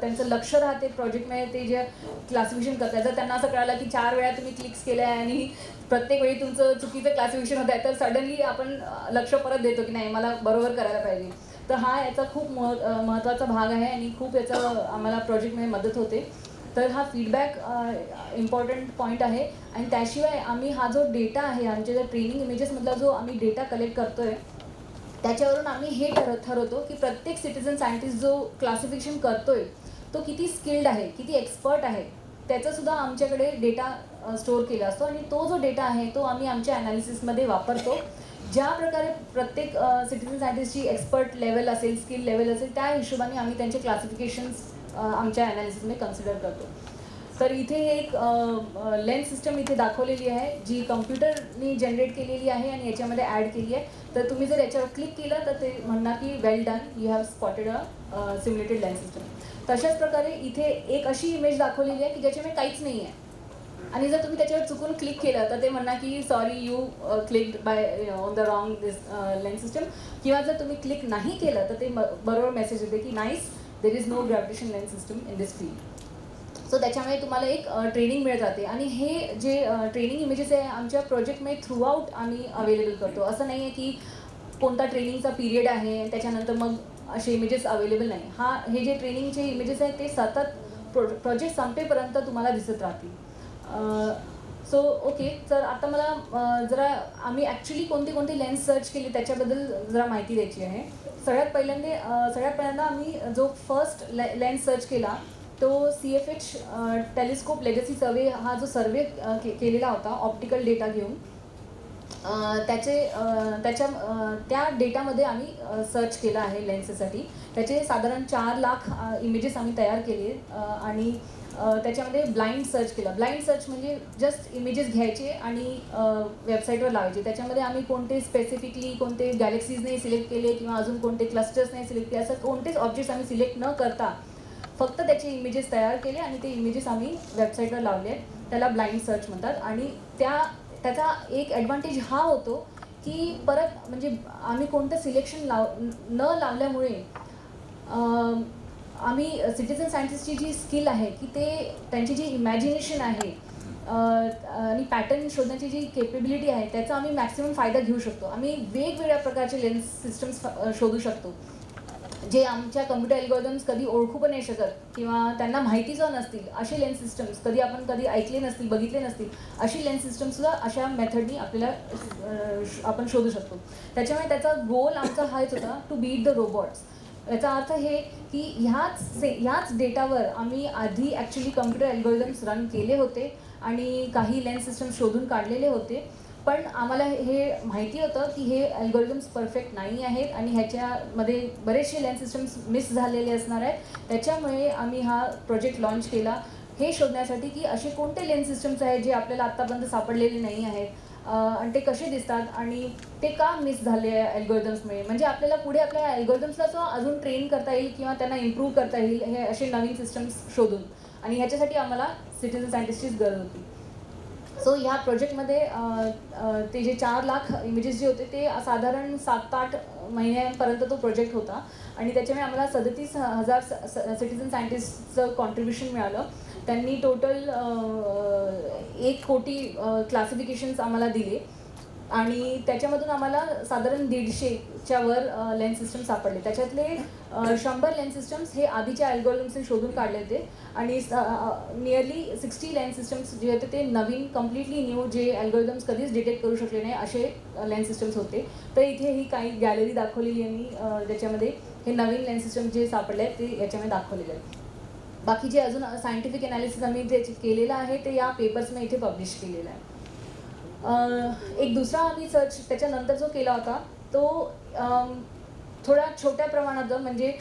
त्यांचं लक्ष राहते प्रोजेक्टमध्ये ते जे क्लासिफिकेशन करतात. जर त्यांना असं कळालं की 4 वेळा तुम्ही क्लिक्स केल्या आहे आणि प्रत्येक वेळी तुमचं चुकीचं क्लासिफिकेशन होत आहे तर सडनली आपण लक्ष परत देतो की नाही मला बरोबर करायला पाहिजे. तर हा याचा खूप महत्त्वाचा भाग आहे आणि खूप याचा आम्हाला प्रोजेक्टमध्ये मदत होते. तर हा फीडबॅक इम्पॉर्टंट पॉईंट आहे. आणि त्याशिवाय आम्ही हा जो डेटा आहे आमच्या ज्या ट्रेनिंग इमेजेसमधला जो आम्ही डेटा कलेक्ट करतो आहे त्याच्यावरून आम्ही हे ठरवतो की प्रत्येक सिटिझन सायंटिस्ट जो क्लासिफिकेशन करतो आहे तो किती स्किल्ड आहे, किती एक्सपर्ट आहे, त्याचासुद्धा आमच्याकडे डेटा स्टोअर केला असतो. आणि तो जो डेटा आहे तो आम्ही आमच्या ॲनालिसिसमध्ये वापरतो. ज्या प्रकारे प्रत्येक सिटिझन सायंटिस्टची एक्सपर्ट लेवल असेल, स्किल लेवल असेल त्या हिशोबाने आम्ही त्यांचे क्लासिफिकेशन्स आमच्या ॲनालिसिसमध्ये कन्सिडर करतो. तर इथे एक लेन्स सिस्टम इथे दाखवलेली आहे जी कम्प्युटरनी जनरेट केलेली आहे आणि याच्यामध्ये ॲड केली आहे. तर तुम्ही जर याच्यावर क्लिक केलं तर ते म्हणणार की well done, you have spotted a simulated lens system. तशाच प्रकारे इथे एक अशी इमेज दाखवलेली आहे की ज्याच्यामध्ये काहीच नाही आहे आणि जर तुम्ही त्याच्यावर चुकून क्लिक केलं तर ते म्हणणार की sorry you clicked by on the wrong this lens system. किंवा जर तुम्ही क्लिक नाही केलं तर ते बरोबर मेसेज येते की nice, there is no gravitation lens system in this field. So त्याच्यामुळे तुम्हाला एक ट्रेनिंग मिळत जाते. आणि हे जे ट्रेनिंग इमेजेस आहे आमच्या प्रोजेक्टमध्ये थ्रूआउट आम्ही अवेलेबल करतो. असं नाही आहे की कोणता ट्रेनिंगचा पिरियड आहे त्याच्यानंतर मग असे इमेजेस अवेलेबल नाही. हे जे ट्रेनिंगचे इमेजेस आहेत ते सतत प्रोजेक्ट संपेपर्यंत तुम्हाला दिसत राहतील. सो ओके, तर आता मला जरा आम्ही ॲक्च्युली कोणते लेन्स सर्च केले त्याच्याबद्दल जरा माहिती द्यायची आहे. सगळ्यात पहिल्यांदा आम्ही जो फर्स्ट लेन्स सर्च केला तो CFH टेलिस्कोप लेगसी सर्वे हा जो सर्वे केलेला होता ऑप्टिकल डेटा घेऊन. त्या डेटामध्ये आम्ही सर्च केला आहे लेन्सेससाठी. त्याचे साधारण 4 लाख इमेजेस आम्ही तयार केले आणि त्याच्यामध्ये ब्लाइंड सर्च केला. ब्लाइंड सर्च म्हणजे जस्ट इमेजेस घ्यायचे आणि वेबसाईटवर लावायचे. त्याच्यामध्ये आम्ही कोणते स्पेसिफिकली कोणते गॅलेक्सीज नाही सिलेक्ट केले किंवा अजून कोणते क्लस्टर्स नाही सिलेक्ट केले, असं कोणतेच ऑब्जेक्ट्स आम्ही सिलेक्ट न करता फक्त त्याचे इमेजेस तयार केले आणि ते इमेजेस आम्ही वेबसाईटवर लावले. त्याला ब्लाइंड सर्च म्हणतात. आणि त्याचा एक ॲडव्हान्टेज हा होतो की परत म्हणजे आम्ही कोणतं सिलेक्शन न लावल्यामुळे आम्ही सिटिझन सायंटिस्टची जी स्किल आहे की त्यांची जी इमॅजिनेशन आहे आणि पॅटर्न शोधण्याची जी केपेबिलिटी आहे त्याचा आम्ही मॅक्सिमम फायदा घेऊ शकतो. आम्ही वेगवेगळ्या प्रकारचे लेन्स सिस्टम्स शोधू शकतो जे आमच्या कम्प्युटर अल्गोरिदम्स कधी ओळखू पण नाही शकत किंवा त्यांना माहितीच नसतील. असे लेन्स सिस्टम्स कधी ऐकले नसतील, बघितले नसतील, अशी लेन्स सिस्टमसुद्धा अशा मेथडनी आपण शोधू शकतो. त्याच्यामुळे त्याचा गोल आमचा हाच होता, टू बीट द रोबोट्स. याचा अर्थ हे की ह्याच डेटावर आम्ही आधी ॲक्च्युली कम्प्युटर अल्गोरिदम्स रन केले होते आणि काही लेन्स सिस्टम शोधून काढलेले होते. पण आम्हाला हे माहिती होतं की हे अल्गोरिदम्स परफेक्ट नाही आहेत आणि ह्याच्यामध्ये बरेचसे लेन्स सिस्टम्स मिस झालेले असणार आहेत. त्याच्यामुळे आम्ही हा प्रोजेक्ट लॉन्च केला हे शोधण्यासाठी की असे कोणते लेन्स सिस्टम्स आहेत जे आपल्याला आत्तापर्यंत सापडलेले नाही आहेत आणि ते कसे दिसतात आणि ते का मिस झाले आहे अल्गोरिदम्समुळे. म्हणजे आपल्याला पुढे आपल्या अल्गोरिदम्सला तो अजून ट्रेन करता येईल किंवा त्यांना इम्प्रूव्ह करता येईल हे असे नवीन सिस्टम्स शोधून. आणि ह्याच्यासाठी आम्हाला सिटिझन सायंटिस्टचीच गरज होती. सो ह्या प्रोजेक्टमध्ये ते जे 4 लाख इमेजेस जे होते ते साधारण 7-8 महिन्यांपर्यंत तो प्रोजेक्ट होता आणि त्याच्यामुळे आम्हाला 37,000 सिटिझन सायंटिस्टचं कॉन्ट्रीब्युशन मिळालं. त्यांनी टोटल 1 कोटी क्लासिफिकेशन्स आम्हाला दिले आणि त्याच्यामधून आम्हाला साधारण 150च्या वर लेन्स सिस्टम सापडले. त्याच्यातले 100 लेन्स सिस्टम्स हे आधीच्या अल्गोरिदम्सने शोधून काढले होते आणि नियरली 60 लेन्स सिस्टम्स जे होते ते नवीन कम्प्लिटली न्यू, जे अल्गोरिदम्स कधीच डिटेक्ट करू शकले नाही असे लेन्स सिस्टम्स होते. तर इथे ही काही गॅलरी दाखवलेली आहे मी, ज्याच्यामध्ये हे नवीन लेन्स सिस्टम जे सापडले आहेत ते याच्यामध्ये दाखवलेले आहेत. बाकी जे अजून सायंटिफिक ॲनालिसिस आम्ही जे केलेलं आहे ते या पेपर्समध्ये इथे पब्लिश केलेलं आहे. एक दुसरा आम्ही सर्च त्याच्यानंतर जो केला होता तो थोडा छोट्या प्रमाणात, म्हणजे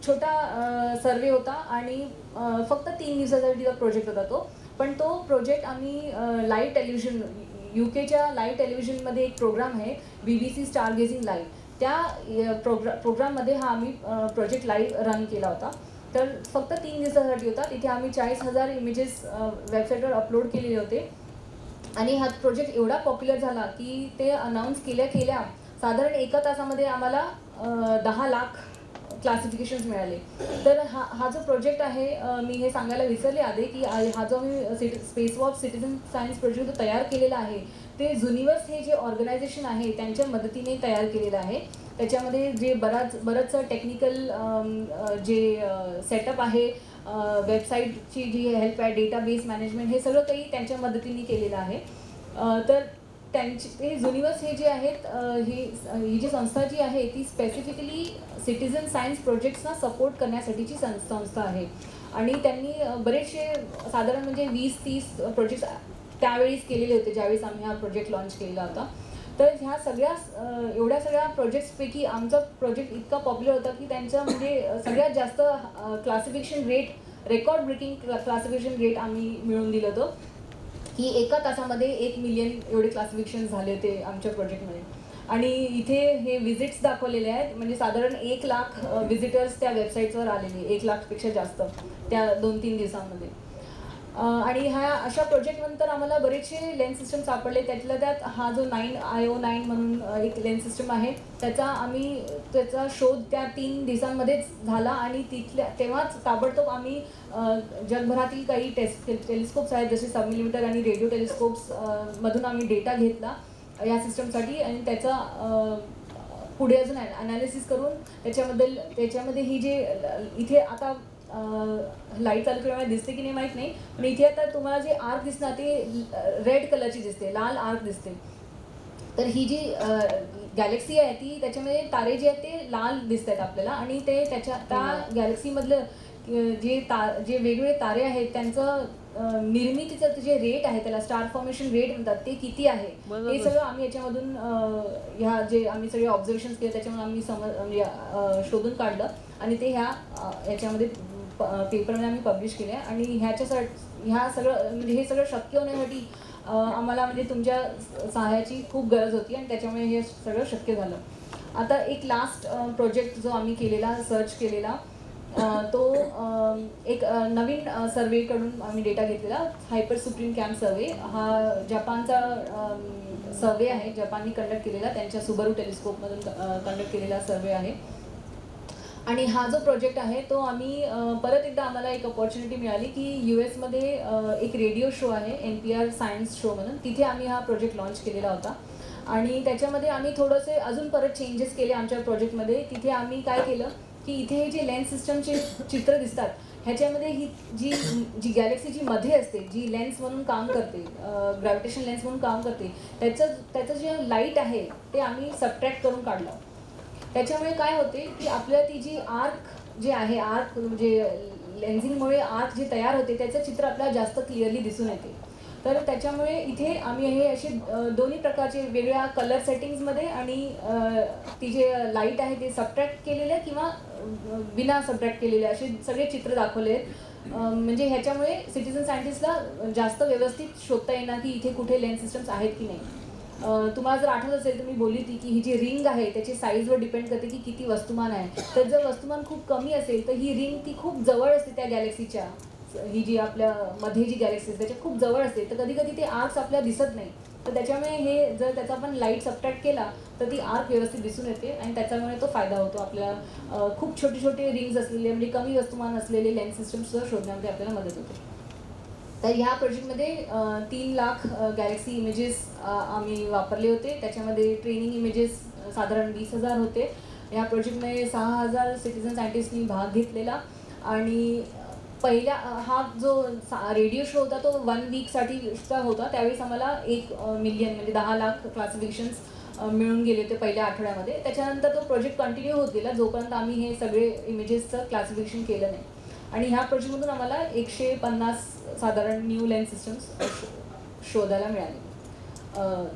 छोटा सर्वे होता आणि फक्त 3 दिवसासाठीचा प्रोजेक्ट होता तो. पण तो प्रोजेक्ट आम्ही लाईव्ह टेलिव्हिजन, UKच्या लाईव्ह टेलिव्हिजनमध्ये एक प्रोग्राम आहे BBC स्टार गेझिंग लाईव्ह, त्या प्रोग्राममध्ये हा आम्ही प्रोजेक्ट लाईव्ह रन केला होता. तर फक्त 3 दिवसासाठी होता. तिथे आम्ही 40,000 इमेजेस वेबसाईटवर अपलोड केलेले होते आणि हा प्रोजेक्ट एवढा पॉप्युलर झाला की ते अनाऊन्स केल्या साधारण 1 तासामध्ये आम्हाला 10 लाख क्लासिफिकेशन्स मिळाले. तर हा जो प्रोजेक्ट आहे, मी हे सांगायला विसरले आधी की हा जो मी स्पेसवॉक सिटिझन सायन्स प्रोजेक्ट जो तयार केलेला आहे ते झुनिवर्स हे जे ऑर्गनायझेशन आहे त्यांच्या मदतीने तयार केलेलं आहे. त्याच्यामध्ये जे बरंचसं टेक्निकल जे सेटअप आहे, वेबसाईटची जी हेल्प आहे, डेटाबेस मॅनेजमेंट, हे सगळं काही त्यांच्या मदतीने केलेलं आहे. तर ते झुनिवर्स हे जे आहेत, ही जी संस्था जी आहे ती स्पेसिफिकली सिटिझन सायन्स प्रोजेक्ट्सना सपोर्ट करण्यासाठीची संस्था आहे आणि त्यांनी बरेचसे साधारण म्हणजे 20-30 प्रोजेक्ट्स त्यावेळीच केलेले होते ज्यावेळेस आम्ही हा प्रोजेक्ट लॉन्च केलेला होता. तर ह्या एवढ्या सगळ्या प्रोजेक्ट्सपैकी आमचा प्रोजेक्ट इतका पॉप्युलर होता की त्यांचं म्हणजे सगळ्यात जास्त classification rate, record breaking classification rate आम्ही मिळवून दिलं होतं की 1 तासामध्ये 1 मिलियन एवढे क्लासिफिकेशन झाले होते आमच्या प्रोजेक्टमध्ये. आणि इथे हे विजिट्स दाखवलेले आहेत, म्हणजे साधारण 1 लाख विजिटर्स त्या वेबसाईट्सवर आलेले, 1 लाखपेक्षा जास्त त्या 2-3 दिवसांमध्ये. आणि अशा प्रोजेक्टनंतर आम्हाला बरेचसे लेन्स सिस्टम सापडले. त्यात हा जो 9IO9 म्हणून एक लेन्स सिस्टम आहे त्याचा शोध त्या 3 दिवसांमध्येच झाला आणि तेव्हाच ताबडतोब आम्ही जगभरातील काही टेलिस्कोप्स आहेत जसे सबमिलिमीटर आणि रेडिओ टेलिस्कोप्स मधून आम्ही डेटा घेतला या सिस्टमसाठी आणि त्याचा पुढे अजून ॲनालिसिस करून त्याच्यामध्ये ही जे इथे आता लाईट चालू केल्यामुळे दिसते की नाही माहीत नाही, पण इथे आता तुम्हाला जे आर्क दिसणार ते रेड कलरची दिसते, लाल आर्क दिसते. तर ही जी गॅलेक्सी आहे ती त्याच्यामध्ये तारे जे आहेत ते लाल दिसत आहेत आपल्याला आणि ते त्या गॅलेक्सीमधलं जे वेगवेगळे तारे आहेत त्यांचं निर्मितीचं जे रेट आहे त्याला स्टार फॉर्मेशन रेट म्हणतात ते किती आहे हे सगळं आम्ही याच्यामधून ह्या जे आम्ही सगळे ऑब्झर्वेशन्स केले त्याच्यामध्ये आम्ही शोधून काढलं आणि ते याच्यामध्ये पेपरमध्ये आम्ही पब्लिश केले. आणि ह्या सगळं म्हणजे हे सगळं शक्य होण्यासाठी आम्हाला म्हणजे तुमच्या सहाय्याची खूप गरज होती आणि त्याच्यामुळे हे सगळं शक्य झालं. आता एक लास्ट प्रोजेक्ट जो आम्ही केलेला, सर्च केलेला, तो एक नवीन सर्वेकडून आम्ही डेटा घेतलेला, हायपर सुप्रीम कॅम्प सर्वे. हा जपानचा सर्वे आहे, जपाननी कंडक्ट केलेला, त्यांच्या सुबारू टेलिस्कोपमधून कंडक्ट केलेला सर्वे आहे. आणि हा जो प्रोजेक्ट आहे तो आम्ही परत एकदा आम्हाला एक अपॉर्च्युनिटी मिळाली की US मध्ये एक रेडिओ शो आहे NPR सायन्स शो म्हणून, तिथे आम्ही हा प्रोजेक्ट लॉन्च केलेला होता. आणि त्याच्यामध्ये आम्ही थोडेसे अजून परत चेंजेस केले आमच्या प्रोजेक्टमध्ये. तिथे आम्ही काय केलं की इथे हे जे लेन्स सिस्टमचे चित्र दिसतात ह्याच्यामध्ये ही जी गॅलेक्सी जी मध्ये असते, जी लेन्स म्हणून काम करते, ग्रॅव्हिटेशन लेन्स म्हणून काम करते, त्याचं जे लाईट आहे ते आम्ही सबट्रॅक्ट करून काढलं. त्याच्यामुळे काय होते की आपल्या ती जी आर्क जे आहे, आर्क म्हणजे लेन्झिंगमुळे आर्क जे तयार होते त्याचं चित्र आपल्याला जास्त क्लिअरली दिसून येते. तर त्याच्यामुळे इथे आम्ही हे असे दोन्ही प्रकारचे वेगळ्या कलर सेटिंग्समध्ये आणि ती जे लाईट आहे ते सबट्रॅक्ट केलेले किंवा बिना सबट्रॅक्ट केलेले असे सगळे चित्र दाखवले आहेत. म्हणजे ह्याच्यामुळे सिटिझन सायंटिस्टला जास्त व्यवस्थित शोधता येणार की इथे कुठे लेन्स सिस्टम्स आहेत की नाही. तुम्हाला जर आठवत असेल तर मी बोलली होती की ही जी रिंग आहे त्याची साईजवर डिपेंड करते की किती वस्तुमान आहे. तर जर वस्तुमान खूप कमी असेल तर ही रिंग ती खूप जवळ असते त्या गॅलेक्सीच्या, ही जी आपल्या मध्ये जी गॅलेक्सी असते त्याच्या खूप जवळ असते, तर कधी कधी ते आर्क्स आपल्याला दिसत नाही. तर त्याच्यामुळे हे जर त्याचा आपण लाईट सबट्रॅक्ट केला तर ती आर्क व्यवस्थित दिसून येते आणि त्याच्यामुळे तो फायदा होतो आपल्याला. खूप छोटे छोटे रिंग्स असलेले म्हणजे कमी वस्तुमान असलेले लेन्स सिस्टमसुद्धा शोधण्यामध्ये आपल्याला मदत होते. तर ह्या प्रोजेक्टमध्ये 3 लाख गॅलेक्सी इमेजेस आम्ही वापरले होते. त्याच्यामध्ये ट्रेनिंग इमेजेस साधारण 20,000 होते. ह्या प्रोजेक्टमध्ये 6,000 सिटिझन सायंटिस्टनी भाग घेतलेला आणि पहिल्या हा जो रेडिओ शो होता तो 1 वीकसाठीचा होता. त्यावेळेस आम्हाला 1 मिलियन म्हणजे 10 लाख क्लासिफिकेशन्स मिळून गेले होते पहिल्या आठवड्यामध्ये. त्याच्यानंतर तो प्रोजेक्ट कंटिन्यू होत गेला जोपर्यंत आम्ही हे सगळे इमेजेसचं क्लासिफिकेशन केलं नाही. आणि ह्या प्रोजेक्टमधून आम्हाला 150 साधारण न्यू लेन्स सिस्टम्स शोधायला मिळाले.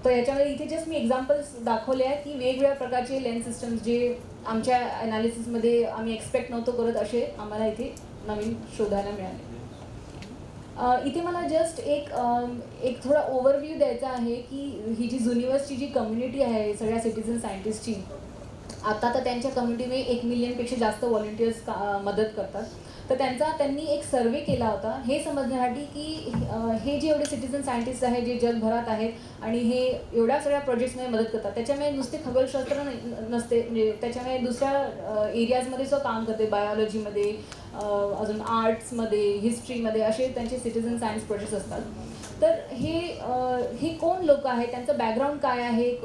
तर याच्यामध्ये इथे जस्ट मी एक्झाम्पल्स दाखवले आहेत की वेगवेगळ्या प्रकारचे लेन्स सिस्टम्स जे आमच्या ॲनालिसिसमध्ये आम्ही एक्सपेक्ट नव्हतो करत असे आम्हाला इथे नवीन शोधायला मिळाले. इथे मला जस्ट एक थोडा ओव्हरव्ह्यू द्यायचा आहे की ही जी युनिव्हर्सची जी कम्युनिटी आहे सगळ्या सिटिझन सायंटिस्टची, आता तर त्यांच्या कम्युनिटीमध्ये 1 मिलियनपेक्षा जास्त व्हॉलंटियर्स मदत करतात. तर त्यांनी एक सर्वे केला होता हे समजण्यासाठी की हे जे एवढे सिटिझन सायंटिस्ट आहेत जे जगभरात आहेत आणि हे एवढ्या सगळ्या प्रोजेक्ट्समध्ये मदत करतात, त्याच्यामुळे नुसते खगोलशास्त्र नसते, म्हणजे त्याच्यामुळे दुसऱ्या एरियाजमध्ये सुद्धा काम करते, बायोलॉजीमध्ये, अजून आर्ट्समध्ये, हिस्ट्रीमध्ये असे त्यांचे सिटिझन सायन्स प्रोजेक्ट्स असतात. तर हे कोण लोक आहेत, त्यांचं बॅकग्राऊंड काय आहे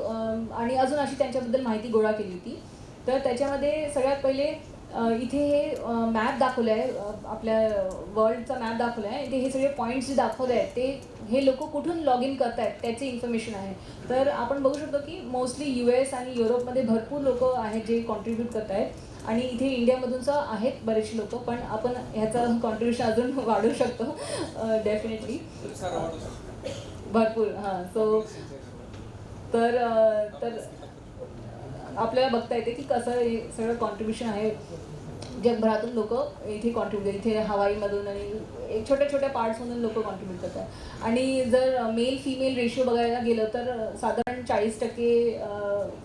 आणि अजून अशी त्यांच्याबद्दल माहिती गोळा केली होती. तर त्याच्यामध्ये सगळ्यात पहिले इथे हे मॅप दाखवलं आहे, आपल्या वर्ल्डचा मॅप दाखवला आहे. इथे हे सगळे पॉईंट्स जे दाखवले आहेत ते हे लोक कुठून लॉग इन करत आहेत त्याची इन्फॉर्मेशन आहे. तर आपण बघू शकतो की मोस्टली US आणि युरोपमध्ये भरपूर लोक आहेत जे कॉन्ट्रीब्यूट करत आहेत आणि इथे इंडियामधूनच आहेत बरेचसे लोक, पण आपण ह्याचं कॉन्ट्रीब्युशन अजून वाढवू शकतो डेफिनेटली भरपूर. हां, सो तर आपल्याला बघता येते की कसं हे सगळं कॉन्ट्रीब्युशन आहे. जगभरातून लोक इथे कॉन्ट्रीब्यूट, इथे हवाईमधून आणि छोट्या छोट्या पार्ट्समधून लोक कॉन्ट्रीब्यूट करतात. आणि जर मेल फिमेल रेशिओ बघायला गेलं तर साधारण 40%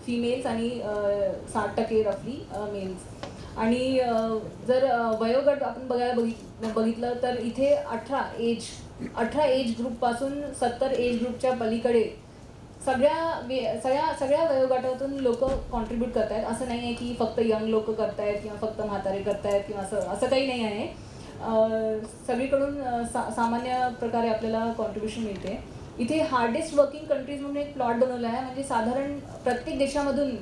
फिमेल्स आणि 60% रफली मेल्स. आणि जर वयोगट आपण बघितलं तर इथे 18 एज ग्रुपपासून 70 एज ग्रुपच्या पलीकडे सगळ्या वयोगटातून लोक कॉन्ट्रीब्यूट करत आहेत. असं नाही आहे की फक्त यंग लोक करत आहेत किंवा फक्त म्हातारे करत आहेत किंवा असं काही नाही आहे. सगळीकडून सामान्य प्रकारे आपल्याला कॉन्ट्रीब्युशन मिळते. इथे हार्डेस्ट वर्किंग कंट्रीज म्हणून एक प्लॉट बनवला आहे, म्हणजे साधारण प्रत्येक देशामधून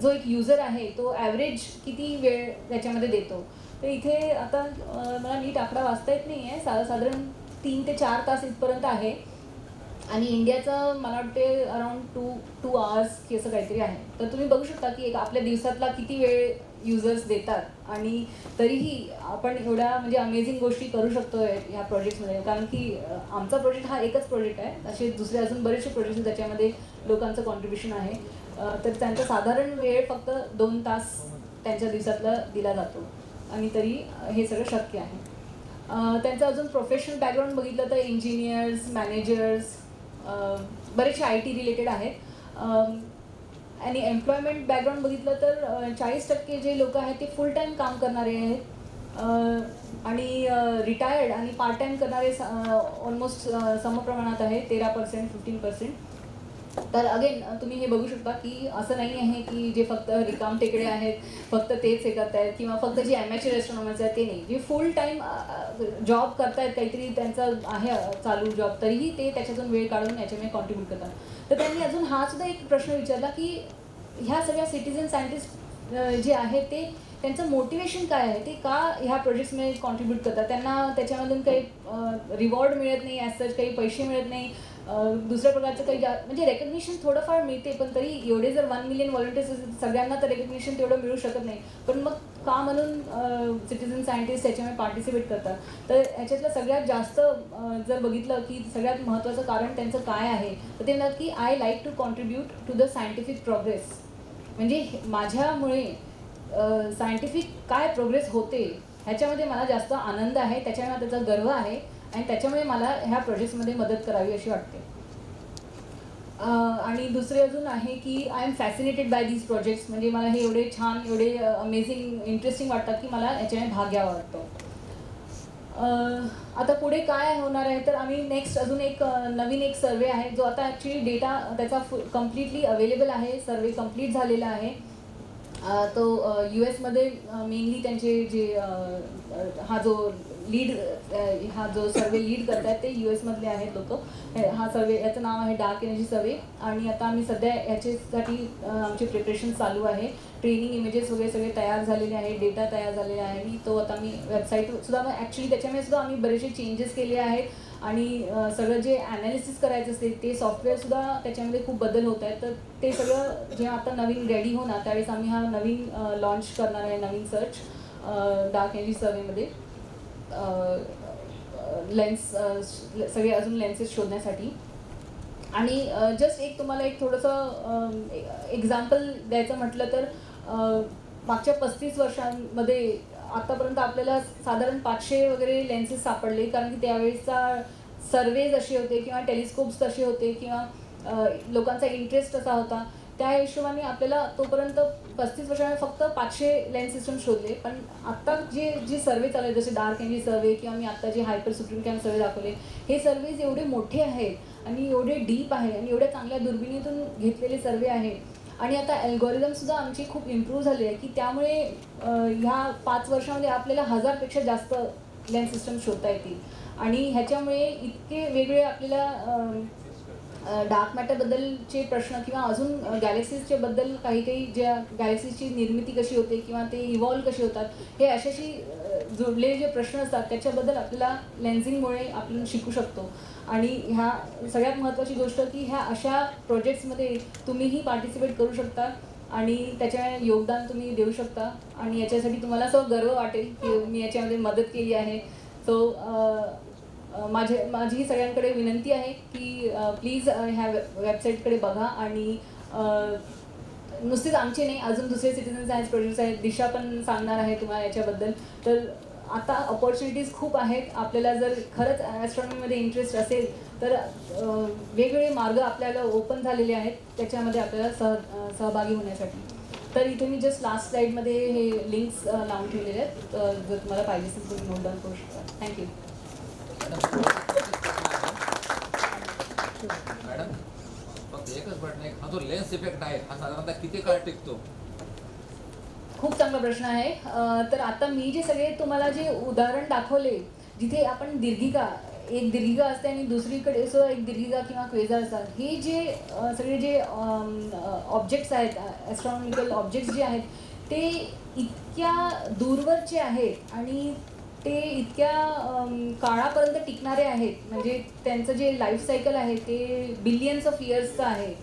जो एक युजर आहे तो ॲव्हरेज किती वेळ त्याच्यामध्ये देतो. तर इथे आता मला नीट आकडा वाचता येत नाही आहे, साधारण 3 ते 4 तास इथपर्यंत आहे. आणि इंडियाचं मला वाटते अराउंड 2 आवर्स की असं काहीतरी आहे. तर तुम्ही बघू शकता की एक आपल्या दिवसातला किती वेळ युजर्स देतात आणि तरीही आपण एवढ्या म्हणजे अमेझिंग गोष्टी करू शकतो ह्या प्रोजेक्ट्समध्ये. कारण की आमचा प्रोजेक्ट हा एकच प्रोजेक्ट आहे, असे दुसरे अजून बरेचसे प्रोजेक्ट्स त्याच्यामध्ये लोकांचं कॉन्ट्रीब्युशन आहे. तर त्यांचा साधारण वेळ फक्त 2 तास त्यांच्या दिवसातला दिला जातो आणि तरी हे सगळं शक्य आहे. त्यांचं अजून प्रोफेशनल बॅकग्राऊंड बघितलं तर इंजिनियर्स, मॅनेजर्स, बरेचसे IT रिलेटेड आहेत. आणि एम्प्लॉयमेंट बॅकग्राऊंड बघितलं तर 40% जे लोक आहेत ते फुल टाईम काम करणारे आहेत आणि रिटायर्ड आणि पार्ट टाईम करणारे ऑलमोस्ट समप्रमाणात आहे 13%, 15%. तर अगेन तुम्ही हे बघू शकता की असं नाही आहे की जे फक्त रिकाम टेकडे आहेत फक्त तेच हे करत आहेत किंवा फक्त जे ॲमॅच्युअर एस्ट्रॉनॉमर्स आहेत ते नाही, जे फुल टाईम जॉब करतायत, काहीतरी त्यांचं आहे चालू जॉब, तरीही ते त्याच्यातून वेळ काढून याच्यामध्ये कॉन्ट्रीब्यूट करतात. तर त्यांनी अजून हा सुद्धा एक प्रश्न विचारला की ह्या सगळ्या सिटिझन सायंटिस्ट जे आहेत ते त्यांचं मोटिवेशन काय आहे, ते का ह्या प्रोजेक्ट्समध्ये कॉन्ट्रीब्यूट करतात. त्यांना त्याच्यामधून काही रिवॉर्ड मिळत नाही, ॲज सच काही पैसे मिळत नाही, दुसऱ्या प्रकारचं काही म्हणजे रेकग्निशन थोडंफार मिळते, पण तरी एवढे जर 1 मिलियन व्हॉलंटियर्स सगळ्यांना तर रेकग्निशन तेवढं मिळू शकत नाही. पण मग का म्हणून सिटिझन सायंटिस्ट त्याच्यामध्ये पार्टिसिपेट करतात. तर ह्याच्यातलं सगळ्यात जास्त जर बघितलं की सगळ्यात महत्त्वाचं कारण त्यांचं काय आहे, तर ते म्हणतात की I like to contribute to the scientific progress. म्हणजे माझ्यामुळे सायंटिफिक काय प्रोग्रेस होते ह्याच्यामध्ये मला जास्त आनंद आहे, त्याच्यामुळे मला त्याचा गर्व आहे आणि त्याच्यामुळे मला ह्या प्रोजेक्ट्समध्ये मदत करावी अशी वाटते. आणि दुसरे अजून आहे की I am fascinated by these projects. म्हणजे मला हे एवढे छान, एवढे अमेझिंग, इंटरेस्टिंग वाटतात की मला याच्यामध्ये भाग घ्यावा वाटतो. आता पुढे काय होणार आहे तर आम्ही नेक्स्ट अजून एक नवीन एक सर्वे आहे जो आता ॲक्च्युली डेटा त्याचा कम्प्लिटली अवेलेबल आहे. सर्वे कंप्लीट झालेला आहे. तो US मध्ये मेनली त्यांचे जे हा जो सर्वे लीड करतात ते US मधले आहेत लोक. हा सर्वे याचं नाव आहे डार्क एनर्जी सर्वे आणि आता आम्ही सध्या याच्यासाठी आमचे प्रिपरेशन चालू आहे. ट्रेनिंग इमेजेस वगैरे सगळे तयार झालेले आहे, डेटा तयार झालेला आहे आणि तो आता मी वेबसाईटसुद्धा ॲक्च्युली त्याच्यामध्ये सुद्धा आम्ही बरेचसे चेंजेस केले आहेत आणि सगळं जे ॲनालिसिस करायचं असते ते सॉफ्टवेअरसुद्धा त्याच्यामध्ये खूप बदल होत आहेत. तर ते सगळं जेव्हा आता नवीन रेडी होणार त्यावेळेस आम्ही हा नवीन लॉन्च करणार आहे नवीन सर्च डार्क एनर्जी सर्वेमध्ये लेन्स सगळे अजून लेन्सेस शोधण्यासाठी. आणि जस्ट एक तुम्हाला एक थोडंसं एक्झाम्पल द्यायचं म्हटलं तर मागच्या 35 वर्षांमध्ये आतापर्यंत आपल्याला साधारण 500 वगैरे लेन्सेस सापडले कारण की त्यावेळेसचा सर्वेज असे होते किंवा टेलिस्कोप्स तसे होते किंवा लोकांचा इंटरेस्ट असा होता. त्या हिशोबाने आपल्याला तोपर्यंत 35 वर्षांमध्ये फक्त 500 लेन्स सिस्टम शोधले. पण आत्ता जे सर्वे चालू आहेत जसे डार्क एनर्जी सर्वे किंवा मी आत्ता जे हायपर सुप्रीम कॅम सर्वे दाखवले हे सर्वेज एवढे मोठे आहेत आणि एवढे डीप आहे आणि एवढ्या चांगल्या दुर्बिणीतून घेतलेले सर्वे आहे. आणि आता अल्गोरिदमसुद्धा आमची खूप इम्प्रूव्ह झाली आहे की त्यामुळे ह्या 5 वर्षामध्ये आपल्याला 1000पेक्षा जास्त लेन्स सिस्टम शोधता येतील. आणि ह्याच्यामुळे इतके वेगळे आपल्याला डार्क मॅटरबद्दलचे प्रश्न किंवा अजून गॅलेक्सीजचे बद्दल काही ज्या गॅलेक्सीजची निर्मिती कशी होते किंवा ते इव्हॉल्व कसे होतात हे अशाशी जोडलेले जे प्रश्न असतात त्याच्याबद्दल आपल्याला लेन्सिंगमुळे आपण शिकू शकतो. आणि ह्या सगळ्यात महत्त्वाची गोष्ट की ह्या अशा प्रोजेक्ट्समध्ये तुम्हीही पार्टिसिपेट करू शकता आणि त्याच्या योगदान तुम्ही देऊ शकता आणि याच्यासाठी तुम्हाला असं गर्व वाटेल की मी याच्यामध्ये मदत केली आहे. सो माझी सगळ्यांकडे विनंती आहे की प्लीज ह्या वेबसाईटकडे बघा आणि नुसतेच आमचे नाही अजून दुसरे सिटिझन सायन्स प्रोजेक्ट्स आहेत. दिशा पण सांगणार आहे तुम्हाला याच्याबद्दल. तर आता अपॉर्च्युनिटीज खूप आहेत. आपल्याला जर खरंच ॲस्ट्रॉनॉमीमध्ये इंटरेस्ट असेल तर वेगवेगळे मार्ग आपल्याला ओपन झालेले आहेत त्याच्यामध्ये आपल्याला सहभागी होण्यासाठी. तर इथे मी जस्ट लास्ट स्लाईडमध्ये हे लिंक्स लावून ठेवलेले आहेत. जर तुम्हाला पाहिजे असेल तुम्ही नोट डाऊन करू शकता. Thank you madam. फक्त एकच प्रश्न आहे, हा जो लेन्स इफेक्ट आहे हा साधारणतः किती काळ टिकतो? खूप चांगला प्रश्न आहे. तर आता मी जे सगळे तुम्हाला जे उदाहरण दाखवले जिथे आपण एक दीर्घिका असते आणि दुसरीकडे एक दीर्घिका किंवा क्वेझर असतात. हे जे सगळे जे ऑब्जेक्ट्स आहेत ॲस्ट्रॉनॉमिकल ऑब्जेक्ट्स जे आहेत ते इतक्या दूरवरचे आहेत आणि ते इतक्या काळापर्यंत टिकणारे आहेत. म्हणजे त्यांचं जे लाईफ सायकल आहे ते बिलियन्स ऑफ इयर्सचं आहे.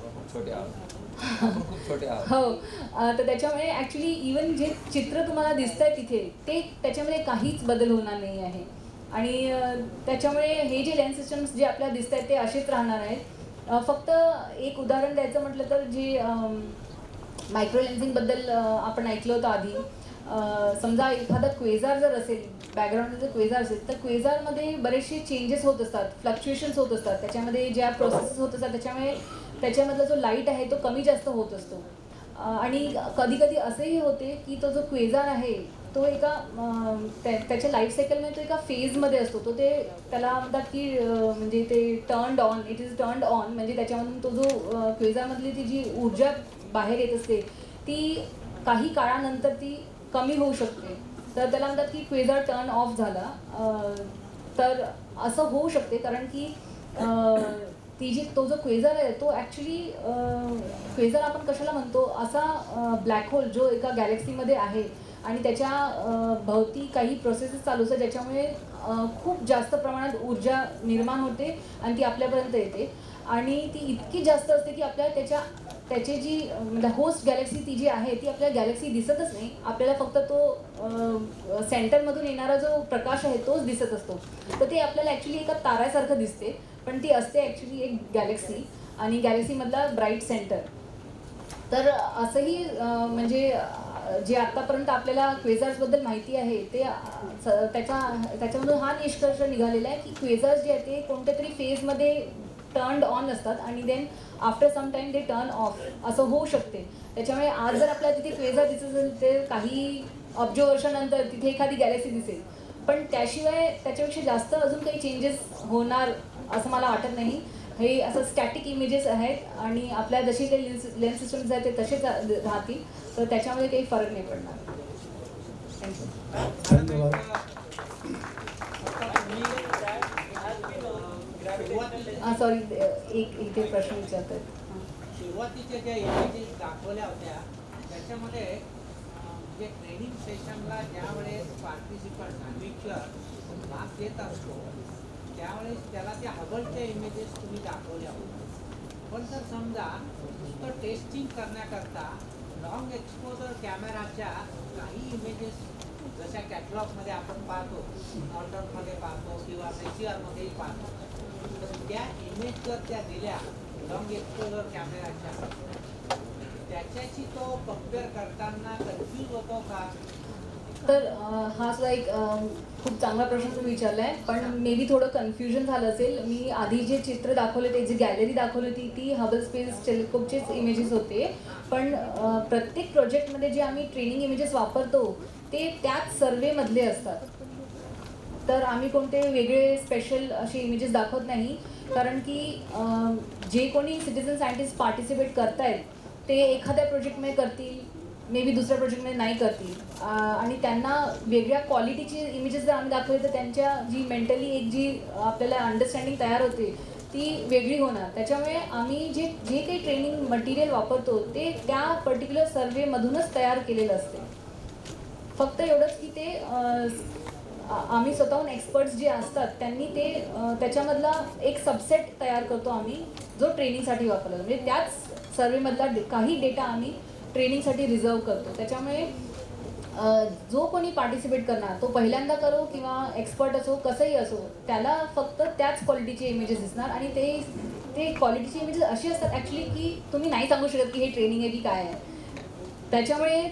खूप छोटे आहोत, खूप छोटे आहोत. हो. तर त्याच्यामुळे ॲक्च्युली इवन जे चित्र तुम्हाला दिसत आहे तिथे ते त्याच्यामध्ये काहीच बदल होणार नाही आहे. आणि त्याच्यामुळे हे जे लेन्स सिस्टम्स जे आपल्याला दिसत आहेत ते असेच राहणार आहेत. फक्त एक उदाहरण द्यायचं म्हटलं तर जे मायक्रो लेन्सिंगबद्दल आपण ऐकलं होतं आधी. समजा एखादा क्वेझार जर असेल बॅकग्राऊंडमध्ये जर क्वेझार असेल तर क्वेझारमध्ये बरेचसे चेंजेस होत असतात, फ्लक्च्युएशन्स होत असतात. त्याच्यामध्ये ज्या प्रोसेसेस होत असतात त्याच्यामुळे त्याच्यामधला जो लाईट आहे तो कमी जास्त होत असतो. आणि कधी कधी असंही होते की तो जो क्वेझार आहे तो एका त्याच्या लाईफ सायकलमध्ये तो एका फेजमध्ये असतो. तो त्याला म्हणतात की म्हणजे ते turned on, it is turned on. म्हणजे त्याच्यामधून तो जो क्वेझारमधली ती जी ऊर्जा बाहेर येत असते ती काही काळानंतर ती कमी होऊ शकते. तर त्याला म्हणतात की क्वेझार टर्न ऑफ झाला. तर असं होऊ शकते कारण की तो जो क्वेझार आहे तो ॲक्च्युली क्वेझार आपण कशाला म्हणतो असा ब्लॅक होल जो एका गॅलेक्सीमध्ये आहे आणि त्याच्या भोवती काही प्रोसेसेस चालू असतात ज्याच्यामुळे खूप जास्त प्रमाणात ऊर्जा निर्माण होते आणि ती आपल्यापर्यंत येते. आणि ती इतकी जास्त असते की आपल्याला त्याची जी म्हणजे होस्ट गॅलेक्सी ती जी आहे ती आपल्याला गॅलेक्सी दिसतच नाही. आपल्याला फक्त तो सेंटरमधून येणारा जो प्रकाश आहे तोच दिसत असतो. तर ते आपल्याला ॲक्च्युली एका ताऱ्यासारखं दिसते पण ती असते ॲक्च्युली एक गॅलेक्सी आणि गॅलेक्सीमधला ब्राईट सेंटर. तर असंही म्हणजे जे आत्तापर्यंत आपल्याला क्वेझार्सबद्दल माहिती आहे ते त्याच्यामधून हा निष्कर्ष निघालेला आहे की क्वेझार्स जे आहे ते कोणत्या तरी फेजमध्ये टर्न्ड ऑन असतात आणि देन आफ्टर सम टाईम ते टर्न ऑफ असं होऊ शकते. त्याच्यामुळे आज जर आपल्याला तिथे क्वेझार दिसत असेल तर काही अब्ज वर्षानंतर तिथे एखादी गॅलेक्सी दिसेल. पण त्याशिवाय त्याच्यापेक्षा जास्त अजून काही चेंजेस होणार असं मला वाटत नाही. हे असं स्टॅटिक इमेजेस आहेत आणि आपल्या जसे काही लेन्स सिस्टम्स आहेत ते तसेच राहतील, तर त्याच्यामध्ये काही फरक नाही पडणार. थँक्यू. धन्यवाद. सॉरी, एक इथे प्रश्न विचारतात. सुरुवातीच्या ज्या इमेजेस दाखवल्या होत्या त्याच्यामध्ये जे ट्रेनिंग सेशनला ज्यावेळेस पार्टिसिपंट अनविक्युअर भाग देत असतो त्यावेळेस त्याला त्या हबलच्या इमेजेस तुम्ही दाखवल्या होत्या. पण जर समजा नुसतं टेस्टिंग करण्याकरता लॉंग एक्सपोजर कॅमेराच्या काही इमेजेस जशा कॅटलॉगमध्ये आपण पाहतो, नॉर्टनमध्ये पाहतो किंवा मेसिआरमध्येही पाहतो, तर त्या इमेज जर त्या दिल्या लॉंग एक्सपोजर कॅमेराच्या, त्याच्याशी तो कम्पेअर करताना कन्फ्यूज होतो का? तर हा सुद्धा एक खूप चांगला प्रश्न तुम्ही विचारलाय, पण मे बी थोडं कन्फ्युजन झालं असेल. मी आधी जे चित्र दाखवले ते, जी गॅलरी दाखवली होती ती हबल स्पेस टेलिस्कोपचेच इमेजेस होते. पण प्रत्येक प्रोजेक्टमध्ये जे आम्ही ट्रेनिंग इमेजेस वापरतो ते त्याच सर्वेमधले असतात. तर आम्ही कोणते वेगळे स्पेशल असे इमेजेस दाखवत नाही, कारण की जे कोणी सिटिझन सायंटिस्ट पार्टिसिपेट करतायत ते एखाद्या प्रोजेक्टमध्ये करतील, मे बी दुसऱ्या प्रोजेक्टमध्ये नाही करतील, आणि त्यांना वेगळ्या क्वालिटीचे इमेजेस जर आम्ही दाखवले तर त्यांच्या जी मेंटली एक जी आपल्याला अंडरस्टँडिंग तयार होते ती वेगळी होणार. त्याच्यामुळे आम्ही जे काही ट्रेनिंग मटेरियल वापरतो ते त्या पर्टिक्युलर सर्वेमधूनच तयार केलेलं असते. फक्त एवढंच की ते आम्ही स्वतःहून एक्सपर्ट्स जे असतात त्यांनी ते त्याच्यामधला एक सबसेट तयार करतो आम्ही, जो ट्रेनिंगसाठी वापरला जातो. म्हणजे त्याच सर्वेमधला काही डेटा आम्ही ट्रेनिंगसाठी रिझर्व करतो. त्याच्यामुळे जो कोणी पार्टिसिपेट करणार तो पहिल्यांदा करो किंवा एक्सपर्ट असो कसंही असो, त्याला फक्त त्याच क्वालिटीचे इमेजेस दिसणार. आणि ते क्वालिटीचे इमेजेस असे असतात ॲक्च्युली की तुम्ही नाही सांगू शकत की हे ट्रेनिंग आहे की काय आहे. त्याच्यामुळे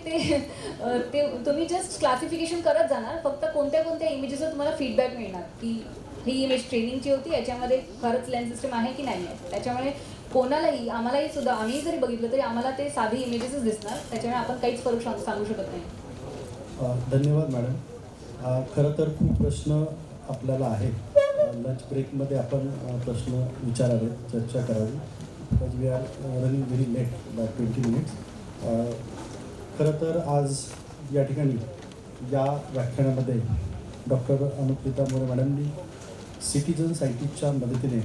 ते तुम्ही जस्ट क्लासिफिकेशन करत जाणार. फक्त कोणत्या कोणत्या इमेजेसवर तुम्हाला फीडबॅक मिळणार की ही इमेज ट्रेनिंगची होती, याच्यामध्ये खरंच लेन्स सिस्टम आहे की नाही आहे. त्याच्यामुळे कोणालाही, आम्हालाही सुद्धा, आम्ही जरी बघितलं तरी आम्हाला ते साधी इमेजेसच दिसणार. त्याच्यामुळे आपण काहीच फरक सांगू शकत नाही. धन्यवाद मॅडम. खरं तर खूप प्रश्न आपल्याला आहेत. लंच ब्रेकमध्ये आपण प्रश्न विचारावेत, चर्चा करावी. Because we are running very late by 20 minutes. खरं तर आज या ठिकाणी या व्याख्यानामध्ये डॉक्टर अनुप्रिता मोरे मॅडमनी सिटिझन सायंटिस्टच्या मदतीने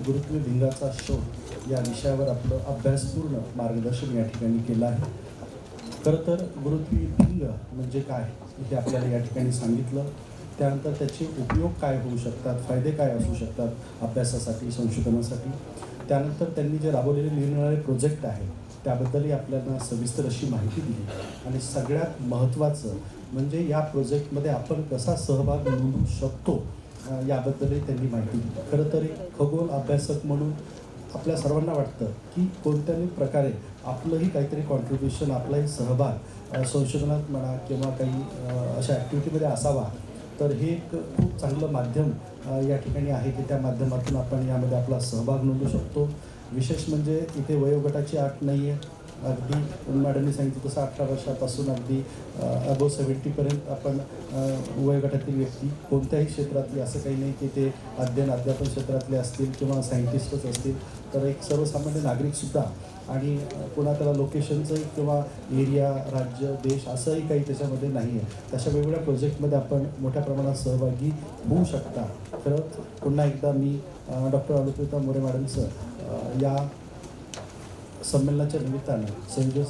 गुरुत्व भिंगाचा शोध या विषयावर आपलं अभ्यासपूर्ण मार्गदर्शन या ठिकाणी केलं आहे. खरं तर गुरुत्वी भिंग म्हणजे काय हे आपल्याला या ठिकाणी सांगितलं. त्यानंतर त्याचे उपयोग काय होऊ शकतात, फायदे काय असू शकतात अभ्यासासाठी, संशोधनासाठी. त्यानंतर त्यांनी जे राबवलेले निरनिराळे प्रोजेक्ट आहेत त्याबद्दलही आपल्याला सविस्तर अशी माहिती दिली. आणि सगळ्यात महत्त्वाचं म्हणजे या प्रोजेक्टमध्ये आपण कसा सहभाग नोंदवू शकतो याबद्दलही त्यांनी माहिती दिली. खरं तर एक खगोल अभ्यासक म्हणून आपल्या सर्वांना वाटतं की कोणत्याही प्रकारे आपलंही काहीतरी कॉन्ट्रीब्युशन, आपलाही सहभाग संशोधनात म्हणा किंवा काही अशा ॲक्टिव्हिटीमध्ये असावा. तर हे एक खूप चांगलं माध्यम या ठिकाणी आहे की त्या माध्यमातून आपण यामध्ये आपला सहभाग नोंदवू शकतो. विशेष म्हणजे इथे वयोगटाची अट नाही आहे. अगदी मॅडमनी सांगितलं तसं 18 वर्षापासून अगदी अबोव 70पर्यंत आपण वयोगटातील व्यक्ती कोणत्याही क्षेत्रातली, असं काही नाही की ते अध्यापन क्षेत्रातले असतील किंवा सायंटिस्टच असतील. तर एक सर्वसामान्य नागरिकसुद्धा, आणि पुन्हा त्याला लोकेशनचं किंवा एरिया, राज्य, देश असंही काही त्याच्यामध्ये नाही आहे. तशा वेगवेगळ्या प्रोजेक्टमध्ये आपण मोठ्या प्रमाणात सहभागी होऊ शकता. खरंच पुन्हा एकदा मी डॉक्टर अनुप्रिता मोरे मॅडमचं या संमेलनाच्या निमित्तानं संयोजन